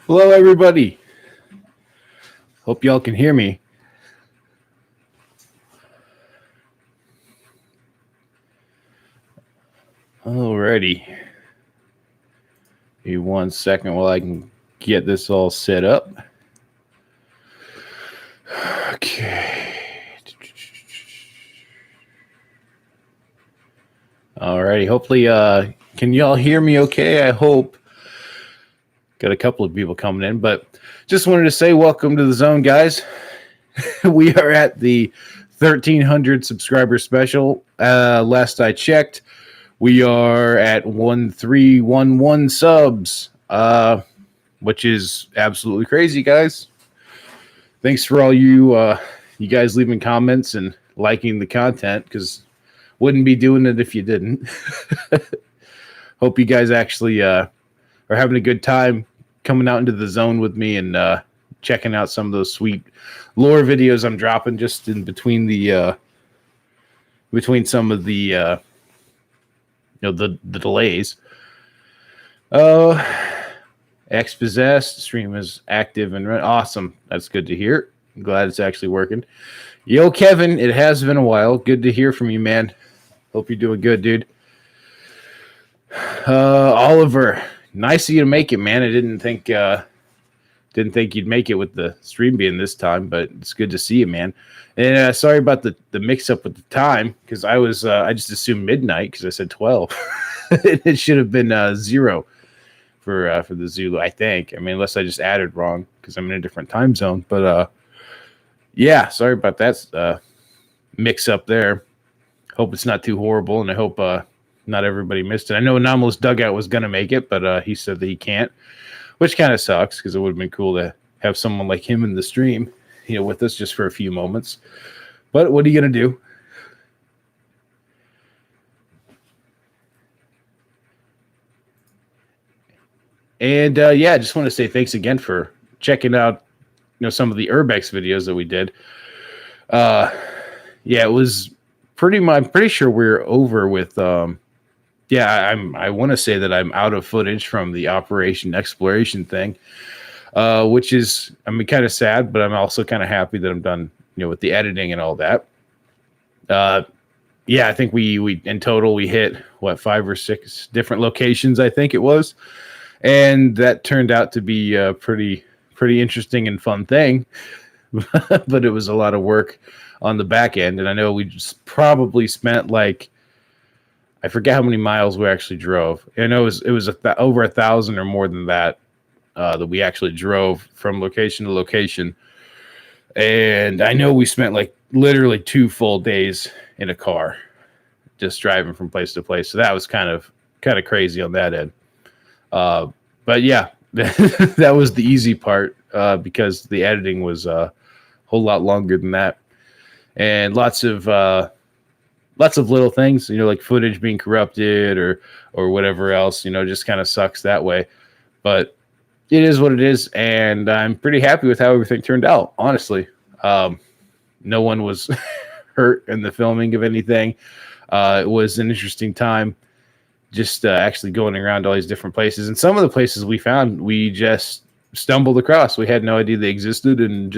Hello, everybody. Hope y'all can hear me. Alrighty. Give me 1 second while I can get this all set up. Okay. Alrighty. Hopefully, can y'all hear me okay? I hope. Got a couple of people coming in, but just wanted to say welcome to the zone, guys. We are at the 1,300 subscriber special. Last I checked, we are at 1,311 subs, which is absolutely crazy, guys. Thanks for all you guys leaving comments and liking the content, because wouldn't be doing it if you didn't. Hope you guys actually are having a good time coming out into the zone with me and checking out some of those sweet lore videos I'm dropping just in between the between some of the the delays. X-Possessed stream is active and awesome. That's good to hear. I'm glad it's actually working. Yo, Kevin, it has been a while. Good to hear from you, man. Hope you're doing good, dude. Oliver, nice of you to make it, man. I didn't think you'd make it with the stream being this time, but it's good to see you, man. And sorry about the mix-up with the time, because I just assumed midnight because I said 12. It should have been 0 for the Zulu, I think. I mean, unless I just added wrong because I'm in a different time zone. But yeah, sorry about that mix-up there. Hope it's not too horrible, and I hope not everybody missed it. I know Anomalous Dugout was going to make it, but he said that he can't, which kind of sucks because it would have been cool to have someone like him in the stream, with us just for a few moments. But what are you going to do? And yeah, I just want to say thanks again for checking out, some of the UrbEx videos that we did. Yeah, it was I'm pretty sure we're over with. Yeah, I want to say that I'm out of footage from the Operation Exploration thing, which is, kind of sad, but I'm also kind of happy that I'm done, with the editing and all that. Yeah, I think we in total we hit 5 or 6 different locations, I think it was, and that turned out to be a pretty interesting and fun thing, but it was a lot of work on the back end, and I know we just probably spent I forget how many miles we actually drove. I know it was over 1,000 or more than that that we actually drove from location to location. And I know we spent literally 2 full days in a car just driving from place to place. So that was kind of crazy on that end. But yeah, that was the easy part because the editing was a whole lot longer than that. And lots of little things, like footage being corrupted or whatever else, just kind of sucks that way. But it is what it is, and I'm pretty happy with how everything turned out, honestly. No one was hurt in the filming of anything. It was an interesting time just actually going around all these different places. And some of the places we found, we just stumbled across. We had no idea they existed, and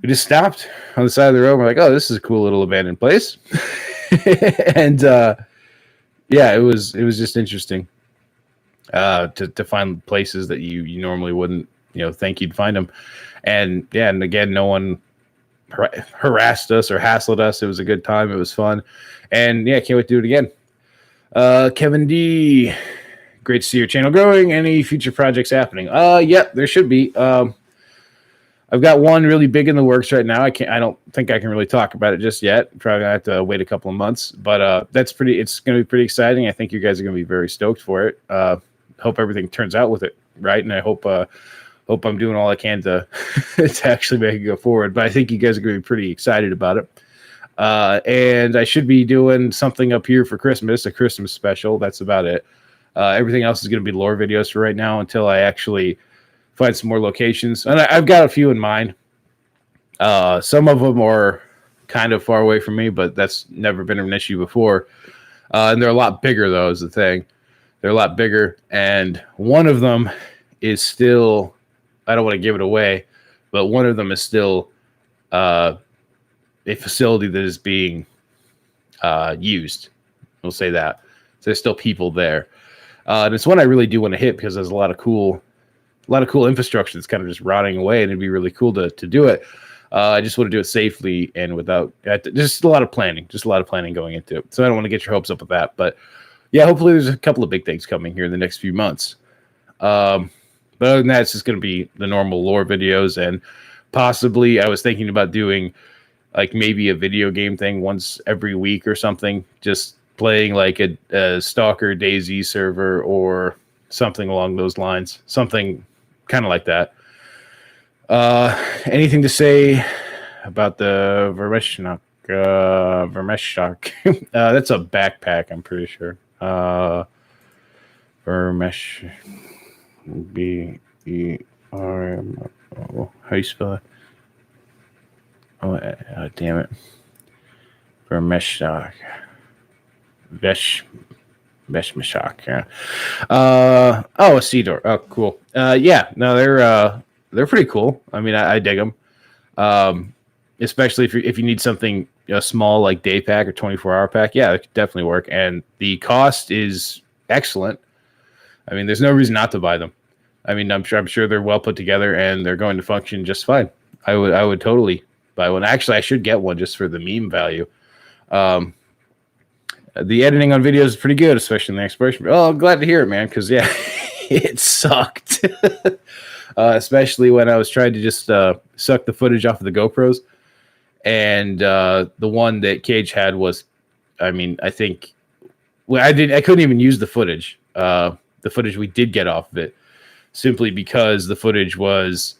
we just stopped on the side of the road. We're like, oh, this is a cool little abandoned place. And yeah, it was just interesting to find places that you normally wouldn't, think you'd find them. And yeah, and again, no one harassed us or hassled us. It was a good time. It was fun. And yeah, can't wait to do it again. Kevin D, great to see your channel growing. Any future projects happening? Yep, there should be. I've got one really big in the works right now. I don't think I can really talk about it just yet. Probably gonna have to wait a couple of months, but it's going to be pretty exciting. I think you guys are going to be very stoked for it. Hope everything turns out with it right, and I hope I'm doing all I can to to actually make it go forward. But I think you guys are going to be pretty excited about it. And I should be doing something up here for Christmas, a Christmas special. That's about it. Everything else is going to be lore videos for right now until I actually find some more locations. And I've got a few in mind. Some of them are kind of far away from me, but that's never been an issue before. And they're a lot bigger, though, is the thing. They're a lot bigger, and one of them is still, I don't want to give it away, but one of them is still a facility that is being used. We'll say that. So there's still people there. And it's one I really do want to hit because there's a lot of cool infrastructure that's kind of just rotting away, and it'd be really cool to do it. I just want to do it safely and without just a lot of planning going into it. So I don't want to get your hopes up with that, but yeah, hopefully there's a couple of big things coming here in the next few months. But other than that, it's just going to be the normal lore videos, and possibly I was thinking about doing like maybe a video game thing once every week or something, just playing like a Stalker DayZ server or something along those lines, something kind of like that. Anything to say about the Vermeshchak? That's a backpack, I'm pretty sure. Vermesh, B-E-R-M-O. How you spell it? Oh, damn it. Vermeshchak. Veshmashak, yeah. A sea door. Oh, cool. Yeah, no, they're pretty cool. I mean, I dig them. Especially if you need something small like day pack or 24-hour pack. Yeah, it could definitely work. And the cost is excellent. I mean, there's no reason not to buy them. I mean, I'm sure they're well put together and they're going to function just fine. I would totally buy one. Actually, I should get one just for the meme value. The editing on videos is pretty good, especially in the exploration. Oh, I'm glad to hear it, man, because, yeah, it sucked. Especially when I was trying to just suck the footage off of the GoPros. And the one that Cage had was, I mean, I think, well, I couldn't even use the footage we did get off of it, simply because the footage was,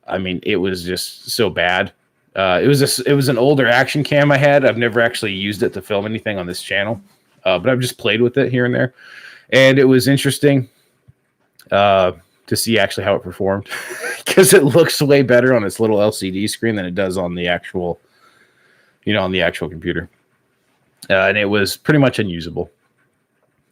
I mean, it was just so bad. It was an older action cam I had. I've never actually used it to film anything on this channel, but I've just played with it here and there, and it was interesting to see actually how it performed because it looks way better on its little LCD screen than it does on the actual, on the actual computer, and it was pretty much unusable.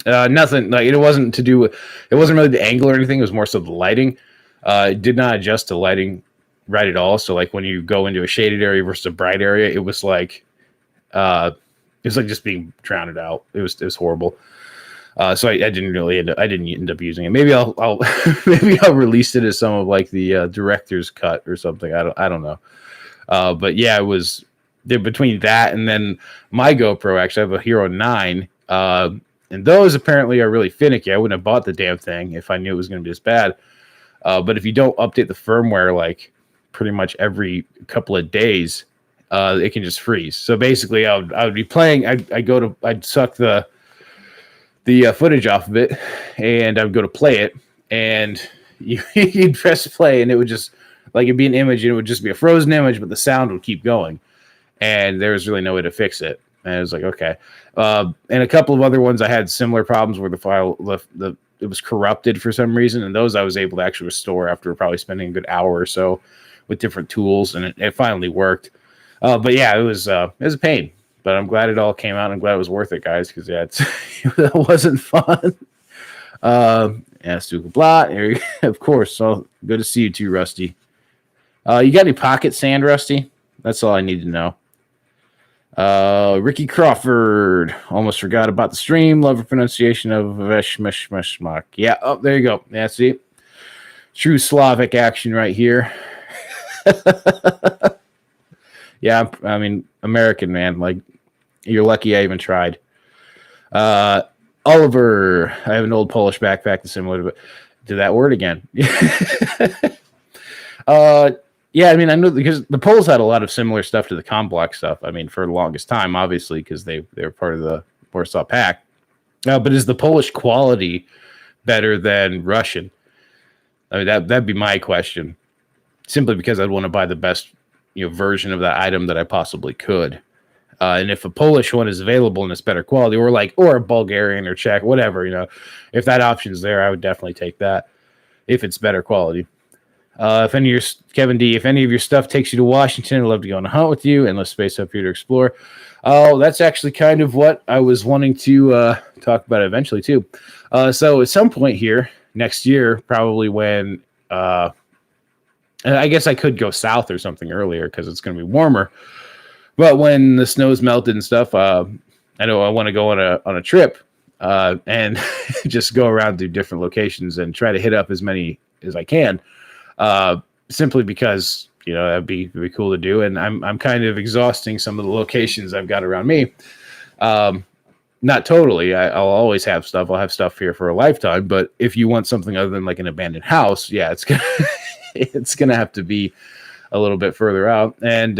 Nothing like it wasn't really the angle or anything. It was more so the lighting. It did not adjust to lighting right at all. So like when you go into a shaded area versus a bright area, it was like just being drowned out. It was horrible. So I didn't end up using it. Maybe I'll maybe I'll release it as some of like the director's cut or something. I don't know. But yeah, it was between that and then my GoPro. Actually, I have a Hero 9. And those apparently are really finicky. I wouldn't have bought the damn thing if I knew it was going to be this bad. But if you don't update the firmware like pretty much every couple of days, it can just freeze. So basically, I would be playing. I'd suck the footage off of it, and I would go to play it, and you'd press play, and it would just like it'd be an image, and it would just be a frozen image, but the sound would keep going, and there was really no way to fix it. And I was like, okay. And a couple of other ones, I had similar problems where the file it was corrupted for some reason, and those I was able to actually restore after probably spending a good hour or so with different tools, and it finally worked. But yeah, it was a pain, but I'm glad it all came out. I'm glad it was worth it, guys, because yeah, it wasn't fun. Yeah, Stuka Blot, of course. So good to see you too, Rusty. You got any pocket sand, Rusty? That's all I need to know. Ricky Crawford, almost forgot about the stream. Love the pronunciation of Veshmeshmeshmak. Yeah, oh, there you go. Yeah, see, true Slavic action right here. Yeah, I mean, American, man. Like, you're lucky I even tried. Oliver, I have an old Polish backpack that's similar to that word again. Yeah, I mean, I know because the Poles had a lot of similar stuff to the Comblock stuff. I mean, for the longest time, obviously, because they were part of the Warsaw Pact. But is the Polish quality better than Russian? I mean, that'd be my question. Simply because I'd want to buy the best, version of that item that I possibly could. And if a Polish one is available and it's better quality, or a Bulgarian or Czech, whatever, if that option's there, I would definitely take that if it's better quality. If any of your Kevin D, if any of your stuff takes you to Washington, I'd love to go on a hunt with you. Endless space up here to explore. Oh, that's actually kind of what I was wanting to talk about eventually too. So at some point here next year, probably when I guess I could go south or something earlier because it's going to be warmer. But when the snow's melted and stuff, I know I want to go on a trip and just go around to different locations and try to hit up as many as I can. Simply because that'd be cool to do, and I'm kind of exhausting some of the locations I've got around me. Not totally. I'll always have stuff. I'll have stuff here for a lifetime. But if you want something other than like an abandoned house, yeah, it's gonna have to be a little bit further out. And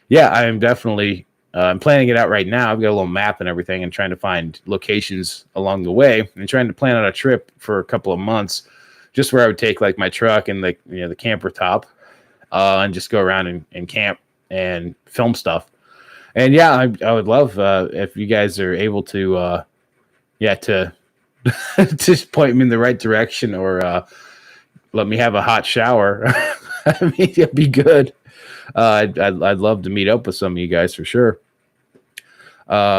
yeah, I'm definitely I'm planning it out right now. I've got a little map and everything, and trying to find locations along the way, and trying to plan out a trip for a couple of months, just where I would take like my truck and like the camper top, and just go around and camp and film stuff. And yeah, I would love if you guys are able to to just point me in the right direction, or let me have a hot shower. I mean, it'd be good. I'd love to meet up with some of you guys for sure.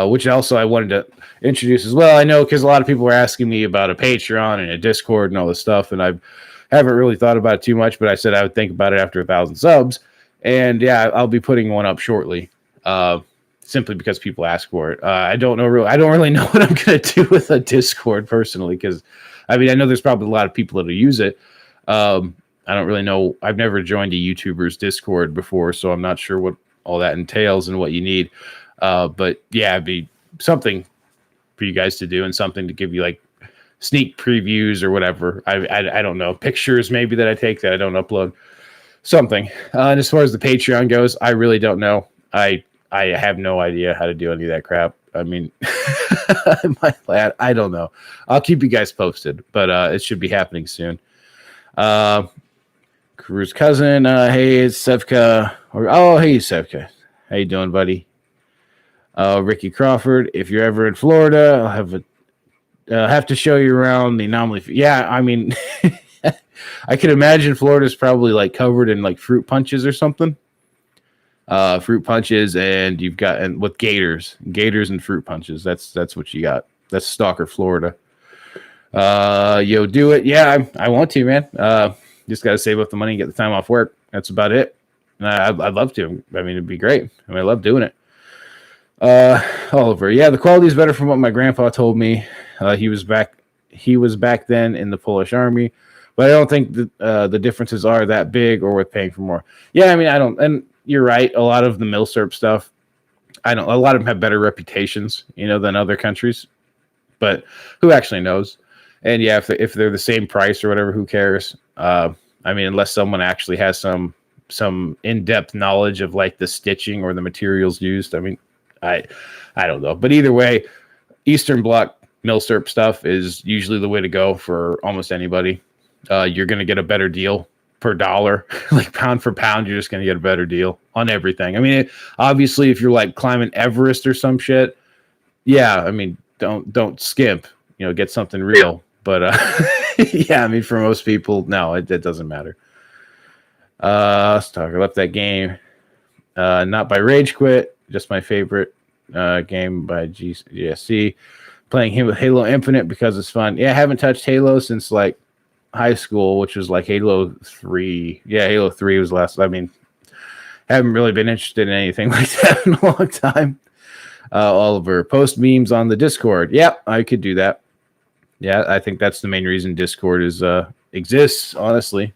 Which also I wanted to introduce as well. I know because a lot of people were asking me about a Patreon and a Discord and all this stuff, and I haven't really thought about it too much, but I said I would think about it after 1,000 subs. And yeah, I'll be putting one up shortly, simply because people ask for it. I don't really know what I'm going to do with a Discord personally, because I mean, I know there's probably a lot of people that will use it. I don't really know. I've never joined a YouTuber's Discord before, so I'm not sure what all that entails and what you need. But yeah, it'd be something for you guys to do, and something to give you like sneak previews or whatever. I don't know, pictures maybe that I take that I don't upload, something. And as far as the Patreon goes, I really don't know. I have no idea how to do any of that crap. I mean, my lad, I don't know. I'll keep you guys posted, but it should be happening soon. Crew's cousin, hey, it's Sevka. Hey, Sevka. How you doing, buddy? Ricky Crawford, if you're ever in Florida, I'll have to show you around the anomaly. Yeah, I mean, I can imagine Florida's probably like covered in like fruit punches or something. Fruit punches, and you've got with gators and fruit punches. That's what you got. That's Stalker, Florida. Yo, do it. Yeah, I want to, man. Just got to save up the money and get the time off work. That's about it. I'd love to. I mean, it'd be great. I mean, I love doing it. Oliver, yeah, the quality is better from what my grandpa told me. He was back then in the Polish army, but I don't think the differences are that big or worth paying for more. Yeah, I mean, I don't, and you're right. A lot of the milsurp stuff, a lot of them have better reputations, than other countries, but who actually knows? And yeah, if they're the same price or whatever, who cares? I mean, unless someone actually has some in-depth knowledge of like the stitching or the materials used. I mean, I don't know, but either way, Eastern Bloc milsurp stuff is usually the way to go for almost anybody. You're going to get a better deal per dollar, like pound for pound. You're just going to get a better deal on everything. I mean, obviously, if you're like climbing Everest or some shit, yeah, I mean, don't skimp. Get something real. But yeah, I mean, for most people, no, it doesn't matter. Stalker left that game, not by Rage Quit. Just my favorite game by GSC. Playing him with Halo Infinite because it's fun. Yeah, I haven't touched Halo since like high school, which was like Halo 3. Yeah, Halo 3 was last. I mean, haven't really been interested in anything like that in a long time. Oliver, post memes on the Discord. Yeah, I could do that. Yeah, I think that's the main reason Discord exists, honestly.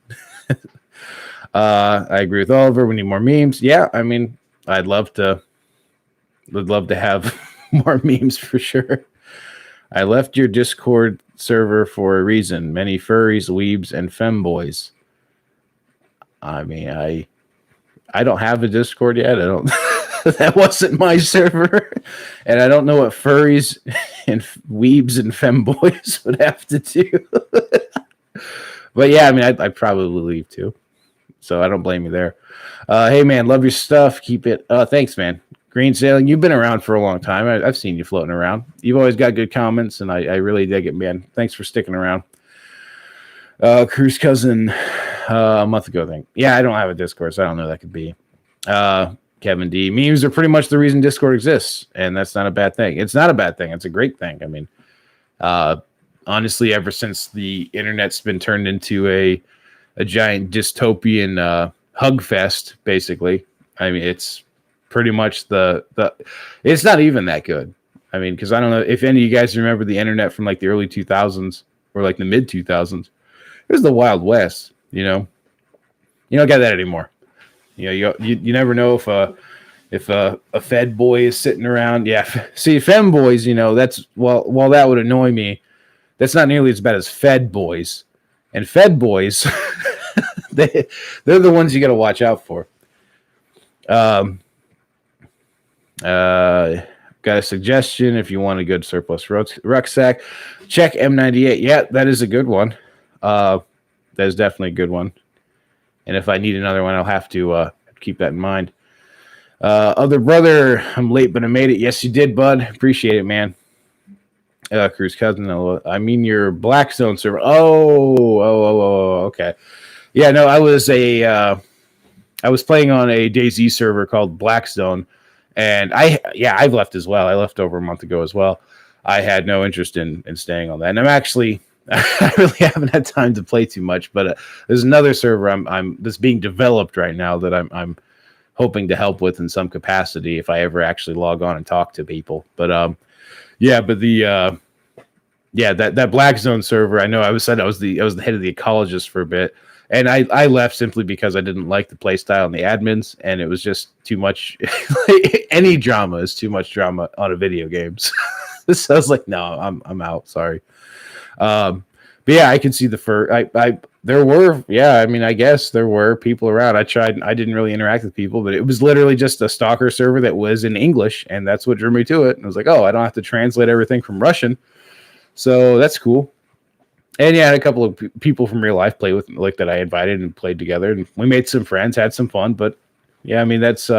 I agree with Oliver. We need more memes. Yeah, I mean, I'd love to have more memes for sure. I left your Discord server for a reason. Many furries, weebs, and femboys. I mean, I don't have a Discord yet. I don't. That wasn't my server, and I don't know what furries and weebs and femboys would have to do. But yeah, I mean, I'd probably leave too. So I don't blame you there. Hey man, love your stuff. Keep it. Thanks, man. Green Sailing, you've been around for a long time. I've seen you floating around. You've always got good comments, and I really dig it, man. Thanks for sticking around. Crew's cousin, A month ago thing. Yeah, I don't have a Discord, so I don't know who that could be. Kevin D. Memes are pretty much the reason Discord exists, and that's not a bad thing. It's not a bad thing. It's a great thing. I mean, honestly, ever since the internet's been turned into a giant dystopian hug fest, basically. I mean, it's pretty much the it's not even that good. I mean, because I don't know if any of you guys remember the internet from like the early 2000s or like the mid 2000s. It was the Wild West, you know. You don't get that anymore. You know, you never know if a Fed boy is sitting around. Yeah, see, femboys, you know, that's while that would annoy me, that's not nearly as bad as Fed boys. And Fed boys, they're the ones you got to watch out for. Got a suggestion if you want a good surplus rucksack, check M98. Yeah, that is a good one. That is definitely a good one. And if I need another one, I'll have to keep that in mind. Other brother, I'm late, but I made it. Yes, you did, bud. Appreciate it, man. Cruz cousin. I mean, your Blackstone server. Oh, okay. Yeah, no, I was playing on a DayZ server called Blackstone. And I've left as well. I left over a month ago as well. I had no interest in staying on that. And I really haven't had time to play too much, but there's another server that's being developed right now that I'm hoping to help with in some capacity if I ever actually log on and talk to people. But that Black Zone server, I know I was the head of the ecologist for a bit. And I left simply because I didn't like the play style and the admins, and it was just too much. Any drama is too much drama on a video game. So I was like, no, I'm out. Sorry. But yeah, I could see the first. I guess there were people around. I didn't really interact with people, but it was literally just a stalker server that was in English, and that's what drew me to it. And I was like, oh, I don't have to translate everything from Russian, so that's cool. And yeah, I had a couple of people from real life play with, like, that I invited and played together, and we made some friends, had some fun. But yeah, I mean, that's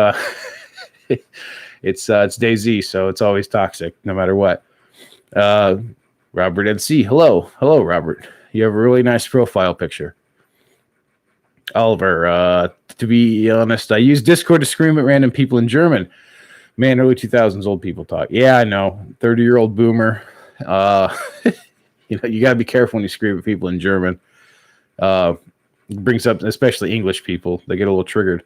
it's DayZ, so it's always toxic no matter what. Robert NC, hello, Robert. You have a really nice profile picture. Oliver, to be honest, I use Discord to scream at random people in German. Man, early 2000s old people talk. Yeah, I know, 30-year-old boomer. You know, you got to be careful when you scream at people in German. It brings up, especially English people. They get a little triggered.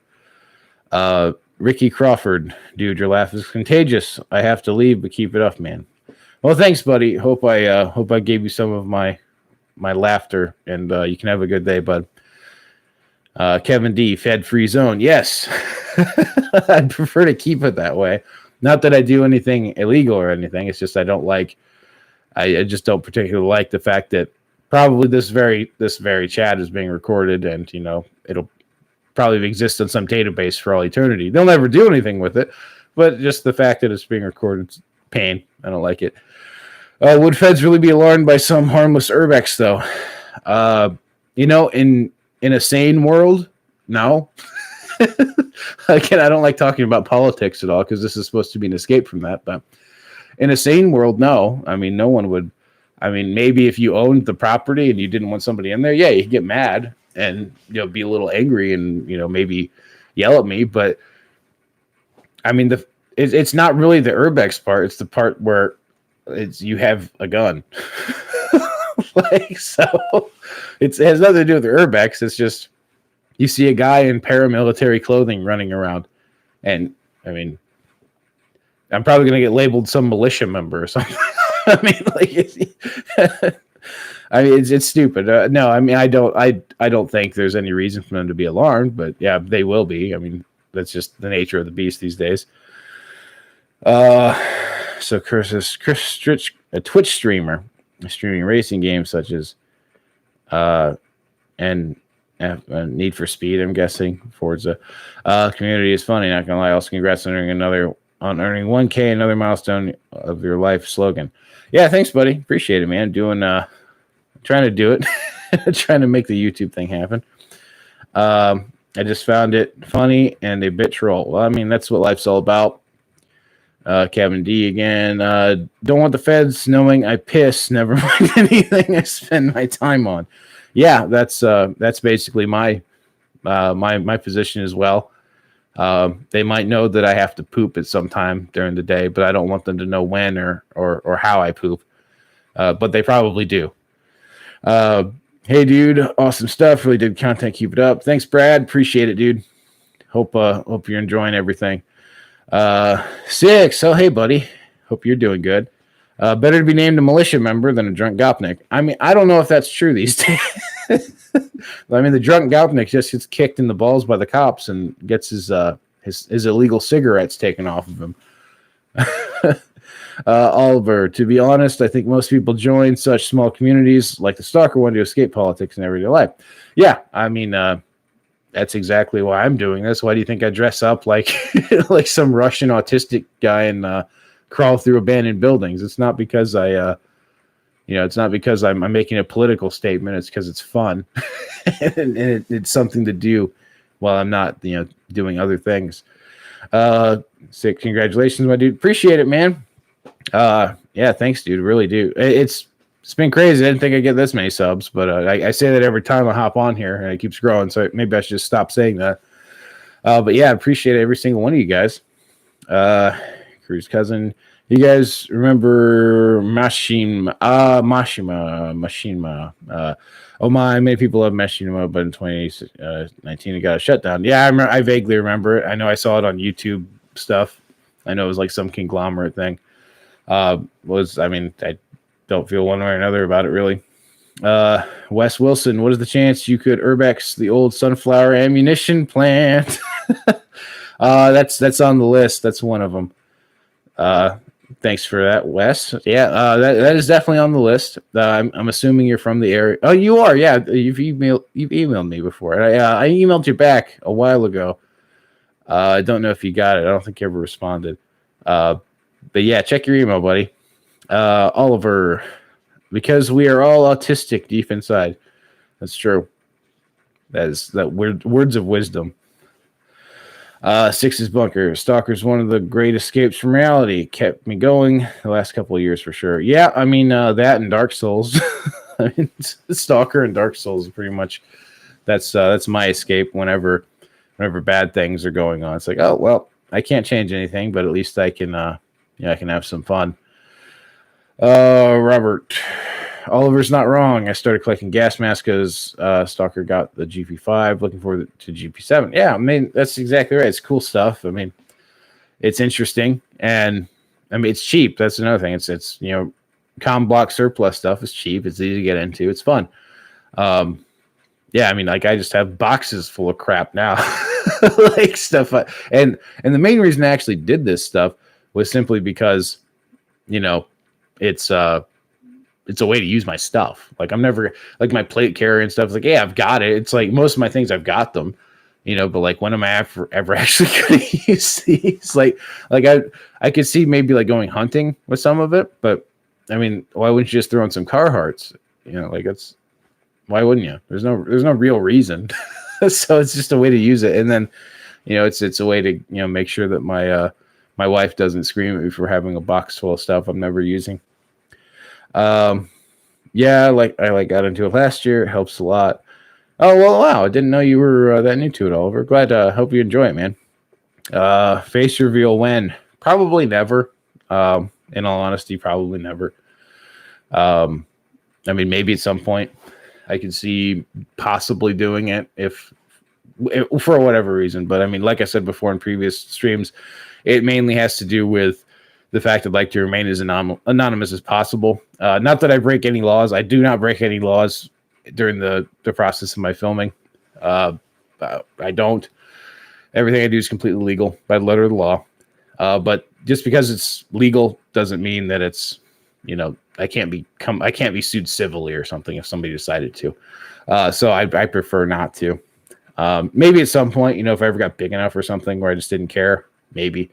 Ricky Crawford, dude, your laugh is contagious. I have to leave, but keep it up, man. Well, thanks, buddy. Hope I gave you some of my laughter, and you can have a good day, bud. Kevin D, Fed free zone. Yes, I'd prefer to keep it that way. Not that I do anything illegal or anything. It's just I just don't particularly like the fact that probably this very chat is being recorded, and you know it'll probably exist in some database for all eternity. They'll never do anything with it, but just the fact that it's being recorded, it's pain. I don't like it. Would feds really be alarmed by some harmless UrbEx though? You know, in a sane world, no. Again, I don't like talking about politics at all because this is supposed to be an escape from that, but. In a sane world, no. I mean, no one would. I mean, maybe if you owned the property and you didn't want somebody in there, yeah, you could get mad and be a little angry and maybe yell at me. But I mean, it's not really the UrbEx part. It's the part where you have a gun. So it has nothing to do with the UrbEx. It's just you see a guy in paramilitary clothing running around, and I mean. I'm probably going to get labeled some militia member or something. I mean, like, it's stupid. No, I mean, I don't think there's any reason for them to be alarmed, but yeah, they will be. I mean, that's just the nature of the beast these days. So Chris Stritch, a Twitch streamer, streaming racing games such as, and Need for Speed, I'm guessing. Forza. Community is funny, not gonna lie. Also, congrats on earning 1K, another milestone of your life slogan. Yeah, thanks, buddy. Appreciate it, man. Trying to do it. Trying to make the YouTube thing happen. I just found it funny and a bit troll. Well, I mean, that's what life's all about. Kevin D again. Don't want the feds knowing I piss. Never mind anything I spend my time on. yeah, that's basically my position as well. They might know that I have to poop at some time during the day, but I don't want them to know when or how I poop. But they probably do. Uh, hey, dude, awesome stuff. Really did content. Keep it up. Thanks, Brad. Appreciate it, dude. Hope you're enjoying everything. Six. Oh, hey, buddy. Hope you're doing good. Better to be named a militia member than a drunk Gopnik. I mean, I don't know if that's true these days. I mean, the drunk Gopnik just gets kicked in the balls by the cops and gets his illegal cigarettes taken off of him. Oliver, to be honest, I think most people join such small communities like the Stalker one to escape politics in everyday life. Yeah, I mean, that's exactly why I'm doing this. Why do you think I dress up like like some Russian autistic guy and crawl through abandoned buildings? It's not because it's not because I'm making a political statement. It's because it's fun and it's something to do while I'm not doing other things. Sick, congratulations, my dude. Appreciate it, man. Yeah, thanks, dude. Really do. It's been crazy. I didn't think I'd get this many subs, but I say that every time I hop on here, and it keeps growing. So maybe I should just stop saying that. But yeah, I appreciate every single one of you guys. Crew's cousin. You guys remember Machinima? Oh my, many people love Machinima, but in 2019 it got a shutdown. Yeah, I vaguely remember it. I know I saw it on YouTube stuff. I know it was like some conglomerate thing. I don't feel one way or another about it, really. Wes Wilson, what is the chance you could UrbEx the old sunflower ammunition plant? That's on the list. That's one of them. Thanks for that, Wes. Yeah, that is definitely on the list. I'm assuming you're from the area. Oh, you are. Yeah, you've emailed me before. I emailed you back a while ago. I don't know if you got it. I don't think you ever responded. But yeah, check your email, buddy. Oliver, because we are all autistic deep inside. That's true. That words of wisdom. Six's bunker. Stalker's one of the great escapes from reality. Kept me going the last couple of years for sure. Yeah, I mean that and Dark Souls. I mean, Stalker and Dark Souls pretty much. That's my escape whenever bad things are going on. It's like, oh well, I can't change anything, but at least I can I can have some fun. Robert. Oliver's not wrong. I started collecting gas masks because Stalker got the GP5. Looking forward to GP7. Yeah, I mean, that's exactly right. It's cool stuff. I mean, it's interesting. And, I mean, it's cheap. That's another thing. It's com block surplus stuff is cheap. It's easy to get into. It's fun. Yeah, I mean, like, I just have boxes full of crap now. Like, stuff. And the main reason I actually did this stuff was simply because, it's a way to use my stuff. Like I'm never like my plate carrier and stuff. It's like, yeah, I've got it. It's like most of my things I've got them, but like when am I ever actually going to use these? Like I could see maybe like going hunting with some of it, but I mean, why wouldn't you just throw in some Carhartts? Why wouldn't you? There's no real reason. So it's just a way to use it. And then, it's a way to, make sure that my wife doesn't scream at me for having a box full of stuff I'm never using. Yeah, I got into it last year. It helps a lot. Oh, well, wow. I didn't know you were that new to it, Oliver. Glad hope you enjoy it, man. Face reveal when? Probably never. In all honesty, probably never. I mean, maybe at some point I could see possibly doing it if for whatever reason. But I mean, like I said before in previous streams, it mainly has to do with the fact I'd like to remain as anonymous as possible. Not that I break any laws. I do not break any laws during the process of my filming. I don't. Everything I do is completely legal by the letter of the law. But just because it's legal doesn't mean that it's, I can't be sued civilly or something if somebody decided to. So I prefer not to. Maybe at some point, if I ever got big enough or something where I just didn't care, maybe.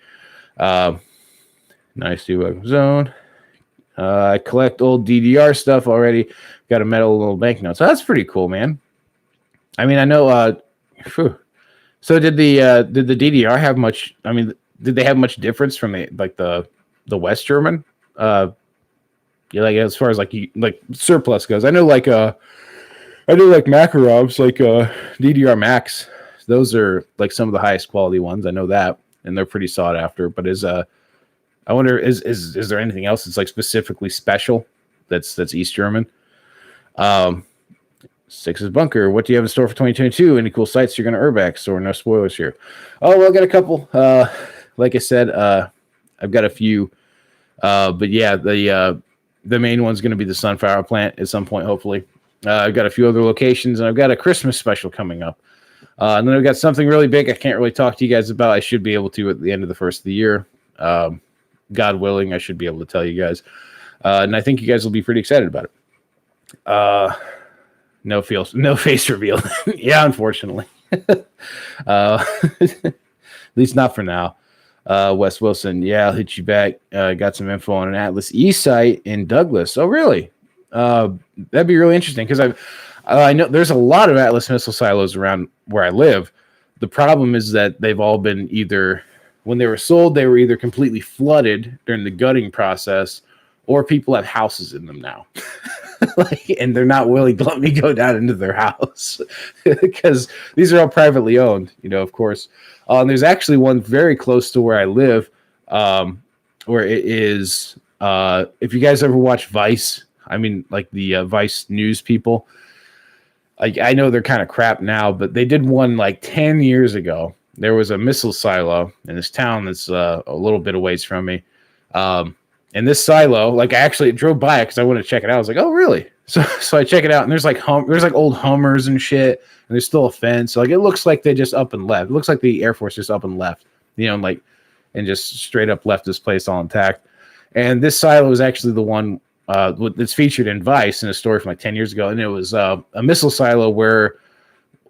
Nice to zone. I collect old DDR stuff already. Got a metal little banknote. So that's pretty cool, man. I mean, I know. So did the DDR have much? I mean, did they have much difference from the West German? Like as far as like surplus goes. I know I do like Makarovs, like DDR Max. Those are like some of the highest quality ones. I know that, and they're pretty sought after. But I wonder is there anything else that's like specifically special that's East German? Um, Six's Bunker. What do you have in store for 2022? Any cool sites you're going to UrbEx or no spoilers here? Oh, well, I got a couple. Like I said, I've got a few. But yeah, the main one's going to be the Sunflower Plant at some point, hopefully. I've got a few other locations, and I've got a Christmas special coming up. And then I've got something really big I can't really talk to you guys about. I should be able to at the end of the first of the year. God willing, I should be able to tell you guys. And I think you guys will be pretty excited about it. No face reveal. Yeah, unfortunately. At least not for now. Wes Wilson, yeah, I'll hit you back. Got some info on an Atlas E site in Douglas. Oh, really? That'd be really interesting because I know there's a lot of Atlas missile silos around where I live. The problem is that they've all been either, when they were sold, they were either completely flooded during the gutting process, or people have houses in them now. And they're not willing to let me go down into their house because these are all privately owned, of course. And there's actually one very close to where I live, where it is. If you guys ever watch Vice, I mean, like the Vice news people, I know they're kind of crap now, but they did one like 10 years ago. There was a missile silo in this town that's a little bit away from me. And this silo, like I actually drove by it because I wanted to check it out. I was like, oh, really? So I check it out, and there's like old Hummers and shit, and there's still a fence. So like it looks like they just up and left. It looks like the Air Force just up and left, and just straight up left this place all intact. And this silo is actually the one that's featured in Vice in a story from like 10 years ago, and it was a missile silo where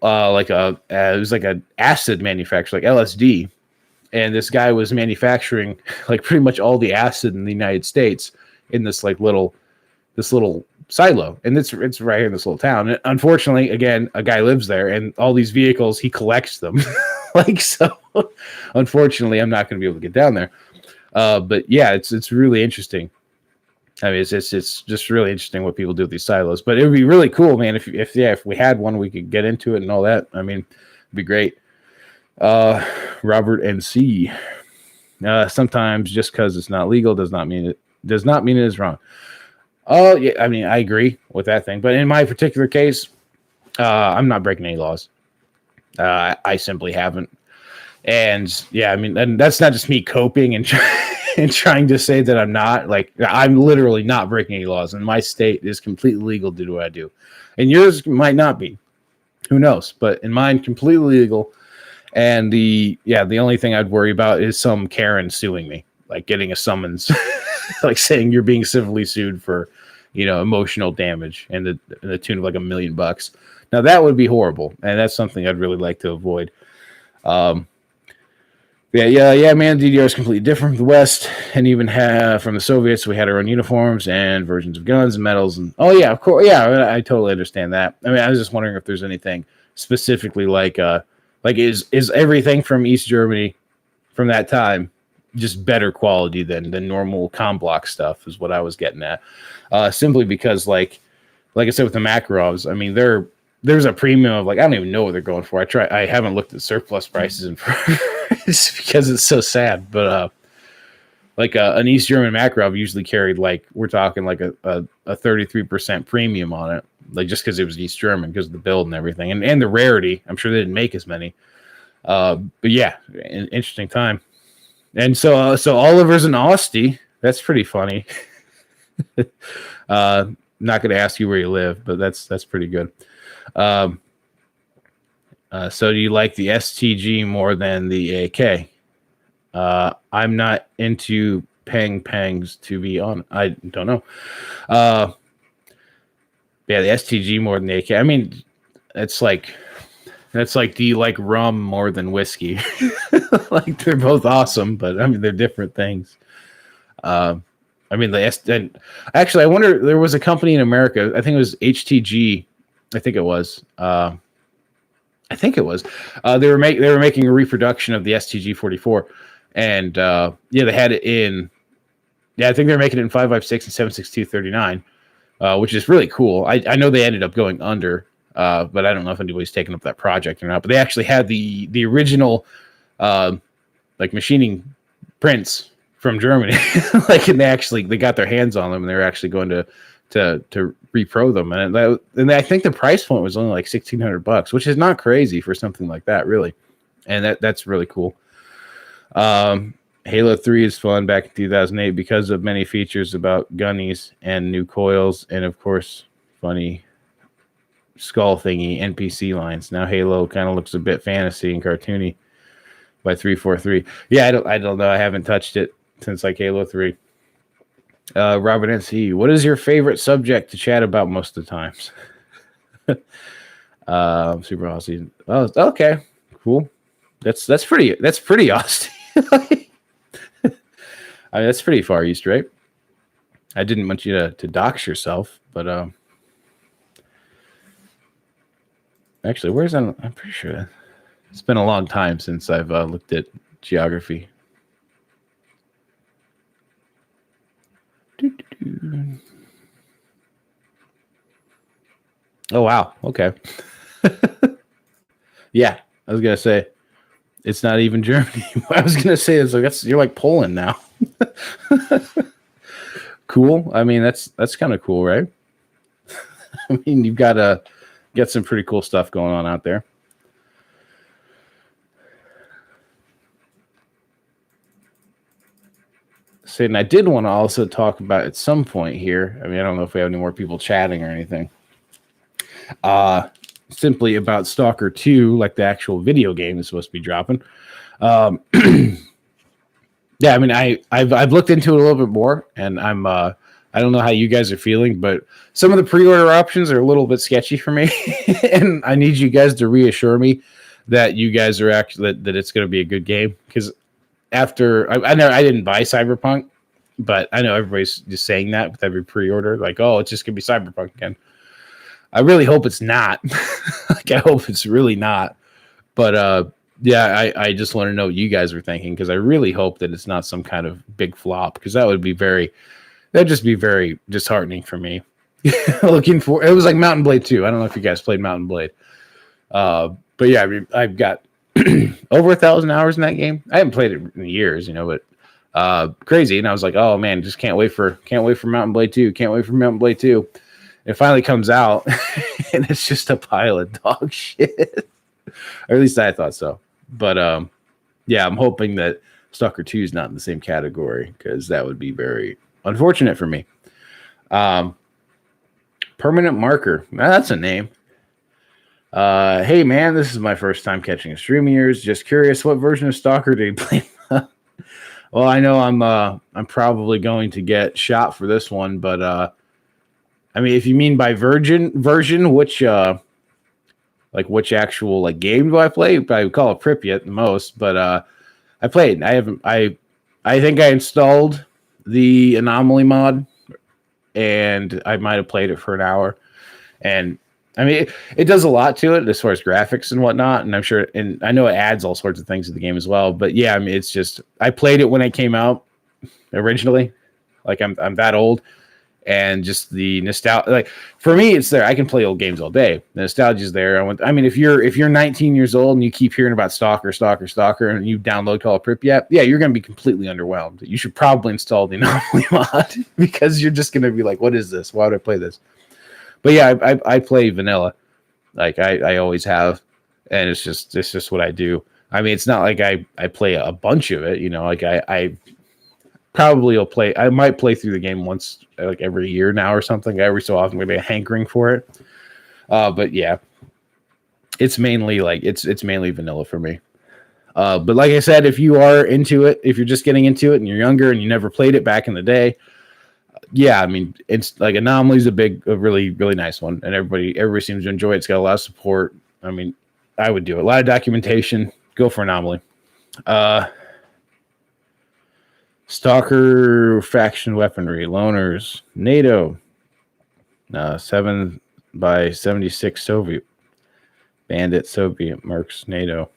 it was like an acid manufacturer, like LSD. And this guy was manufacturing like pretty much all the acid in the United States in this little silo. And it's right here in this little town. And unfortunately, again, a guy lives there, and all these vehicles, he collects them. So unfortunately, I'm not going to be able to get down there. But yeah, it's really interesting. I mean, it's just really interesting what people do with these silos. But it would be really cool, man. If we had one, we could get into it and all that. I mean, it'd be great. Robert NC. Sometimes just because it's not legal does not mean it is wrong. Oh yeah, I mean I agree with that thing, but in my particular case, I'm not breaking any laws. I simply haven't, and yeah, I mean, and that's not just me coping and and trying to say that I'm not. Like I'm literally not breaking any laws, and my state is completely legal to do what I do, and yours might not be. Who knows? But in mine, completely legal. And the only thing I'd worry about is some Karen suing me, like getting a summons, like saying you're being civilly sued for, emotional damage and the tune of like $1 million. Now that would be horrible, and that's something I'd really like to avoid. Man. DDR is completely different from the West, and even from the Soviets, we had our own uniforms and versions of guns and medals. And oh yeah, of course, yeah, I totally understand that. I mean, I was just wondering if there's anything specifically like is everything from East Germany from that time just better quality than normal comm block stuff is what I was getting at. Simply because like I said with the Makarovs, I mean there's a premium of I don't even know what they're going for. I haven't looked at surplus prices in forever because it's so sad. But an East German Makarov usually carried we're talking a 33% premium on it. Just because it was East German, because of the build and everything, and the rarity. I'm sure they didn't make as many. But yeah, an interesting time. And so Oliver's an Austie. That's pretty funny. Not going to ask you where you live, but that's pretty good. So do you like the STG more than the AK? I'm not into pangs to be on. I don't know. Yeah, the STG more than the AK. I mean, that's like, do you like rum more than whiskey? They're both awesome, but I mean, they're different things. I mean, actually, I wonder, there was a company in America, I think it was HTG. I think it was. They were making a reproduction of the STG 44, and they had it in. Yeah, I think they're making it in 5.56 and 7.62 39. Which is really cool. I know they ended up going under, But I don't know if anybody's taken up that project or not. But they actually had the original like machining prints from Germany, like, and they got their hands on them, and they're actually going to repro them, and I think the price point was only like $1,600, which is not crazy for something like that, really, and that's really cool. Halo 3 is fun back in 2008 because of many features about gunnies and new coils, and of course, funny skull thingy NPC lines. Now Halo kind of looks a bit fantasy and cartoony by 343. Yeah, I don't know. I haven't touched it since like Halo 3. Robert NC, what is your favorite subject to chat about most of the times? Super Aussie. Oh, okay, cool. That's pretty Aussie. I mean, that's pretty far east, right? I didn't want you to dox yourself, but actually, where's that? I'm pretty sure it's been a long time since I've looked at geography. Oh wow, okay. Yeah, I was gonna say it's not even Germany. I was gonna say it's like you're like Poland now. Cool. I mean, that's kind of cool, right? I mean, you've got to get some pretty cool stuff going on out there. So, and I did want to also talk about at some point here. I mean, I don't know if we have any more people chatting or anything. Simply about Stalker 2, like the actual video game is supposed to be dropping. Yeah, I mean, I've looked into it a little bit more, and I don't know how you guys are feeling, but some of the pre-order options are a little bit sketchy for me, and I need you guys to reassure me that you guys are actually that it's going to be a good game. Because after I know I didn't buy Cyberpunk, but I know everybody's just saying that with every pre-order, like, oh, it's just going to be Cyberpunk again. I really hope it's not. Like, I hope it's really not. But yeah, I just want to know what you guys are thinking, because I really hope that it's not some kind of big flop, because that'd just be very disheartening for me. Looking for it was like Mountain Blade 2. I don't know if you guys played Mountain Blade. But yeah, I mean, I've got over 1,000 hours in that game. I haven't played it in years, but crazy. And I was like, oh man, just can't wait for Mountain Blade 2. Can't wait for Mountain Blade 2. It finally comes out, and it's just a pile of dog shit. Or at least I thought so. But yeah, I'm hoping that Stalker 2 is not in the same category, because that would be very unfortunate for me. Permanent Marker. Now, that's a name. Hey man, this is my first time catching a stream of yours. Just curious, what version of Stalker do you play? Well, I know I'm probably going to get shot for this one, but I mean, if you mean by version, which which actual game do I play? I would call it Pripyat the most, but I played. I think I installed the Anomaly mod, and I might have played it for an hour. And I mean, it does a lot to it as far as graphics and whatnot. And I'm sure, and I know it adds all sorts of things to the game as well. But yeah, I mean, it's just, I played it when it came out originally. Like, I'm that old. And just the nostalgia, like, for me, it's there. I can play old games all day. The nostalgia is there. I mean, if you're 19 years old and you keep hearing about Stalker, and you download Call of Pripyat, yeah, you're going to be completely underwhelmed. You should probably install the Anomaly mod, because you're just going to be like, what is this? Why would I play this? But yeah, I play vanilla, like I always have, and it's just what I do. I mean, it's not like I play a bunch of it, like I probably will play. I might play through the game once, like every year now or something. Every so often, maybe a hankering for it. But yeah, it's mainly it's mainly vanilla for me. But like I said, if you are into it, if you're just getting into it and you're younger and you never played it back in the day, yeah, I mean, it's like Anomaly's a really, really nice one, and everybody seems to enjoy it. It's got a lot of support. I mean, I would do it. A lot of documentation. Go for Anomaly. Stalker faction weaponry, loners, NATO, 7x76 Soviet, bandit, Soviet, mercs, NATO,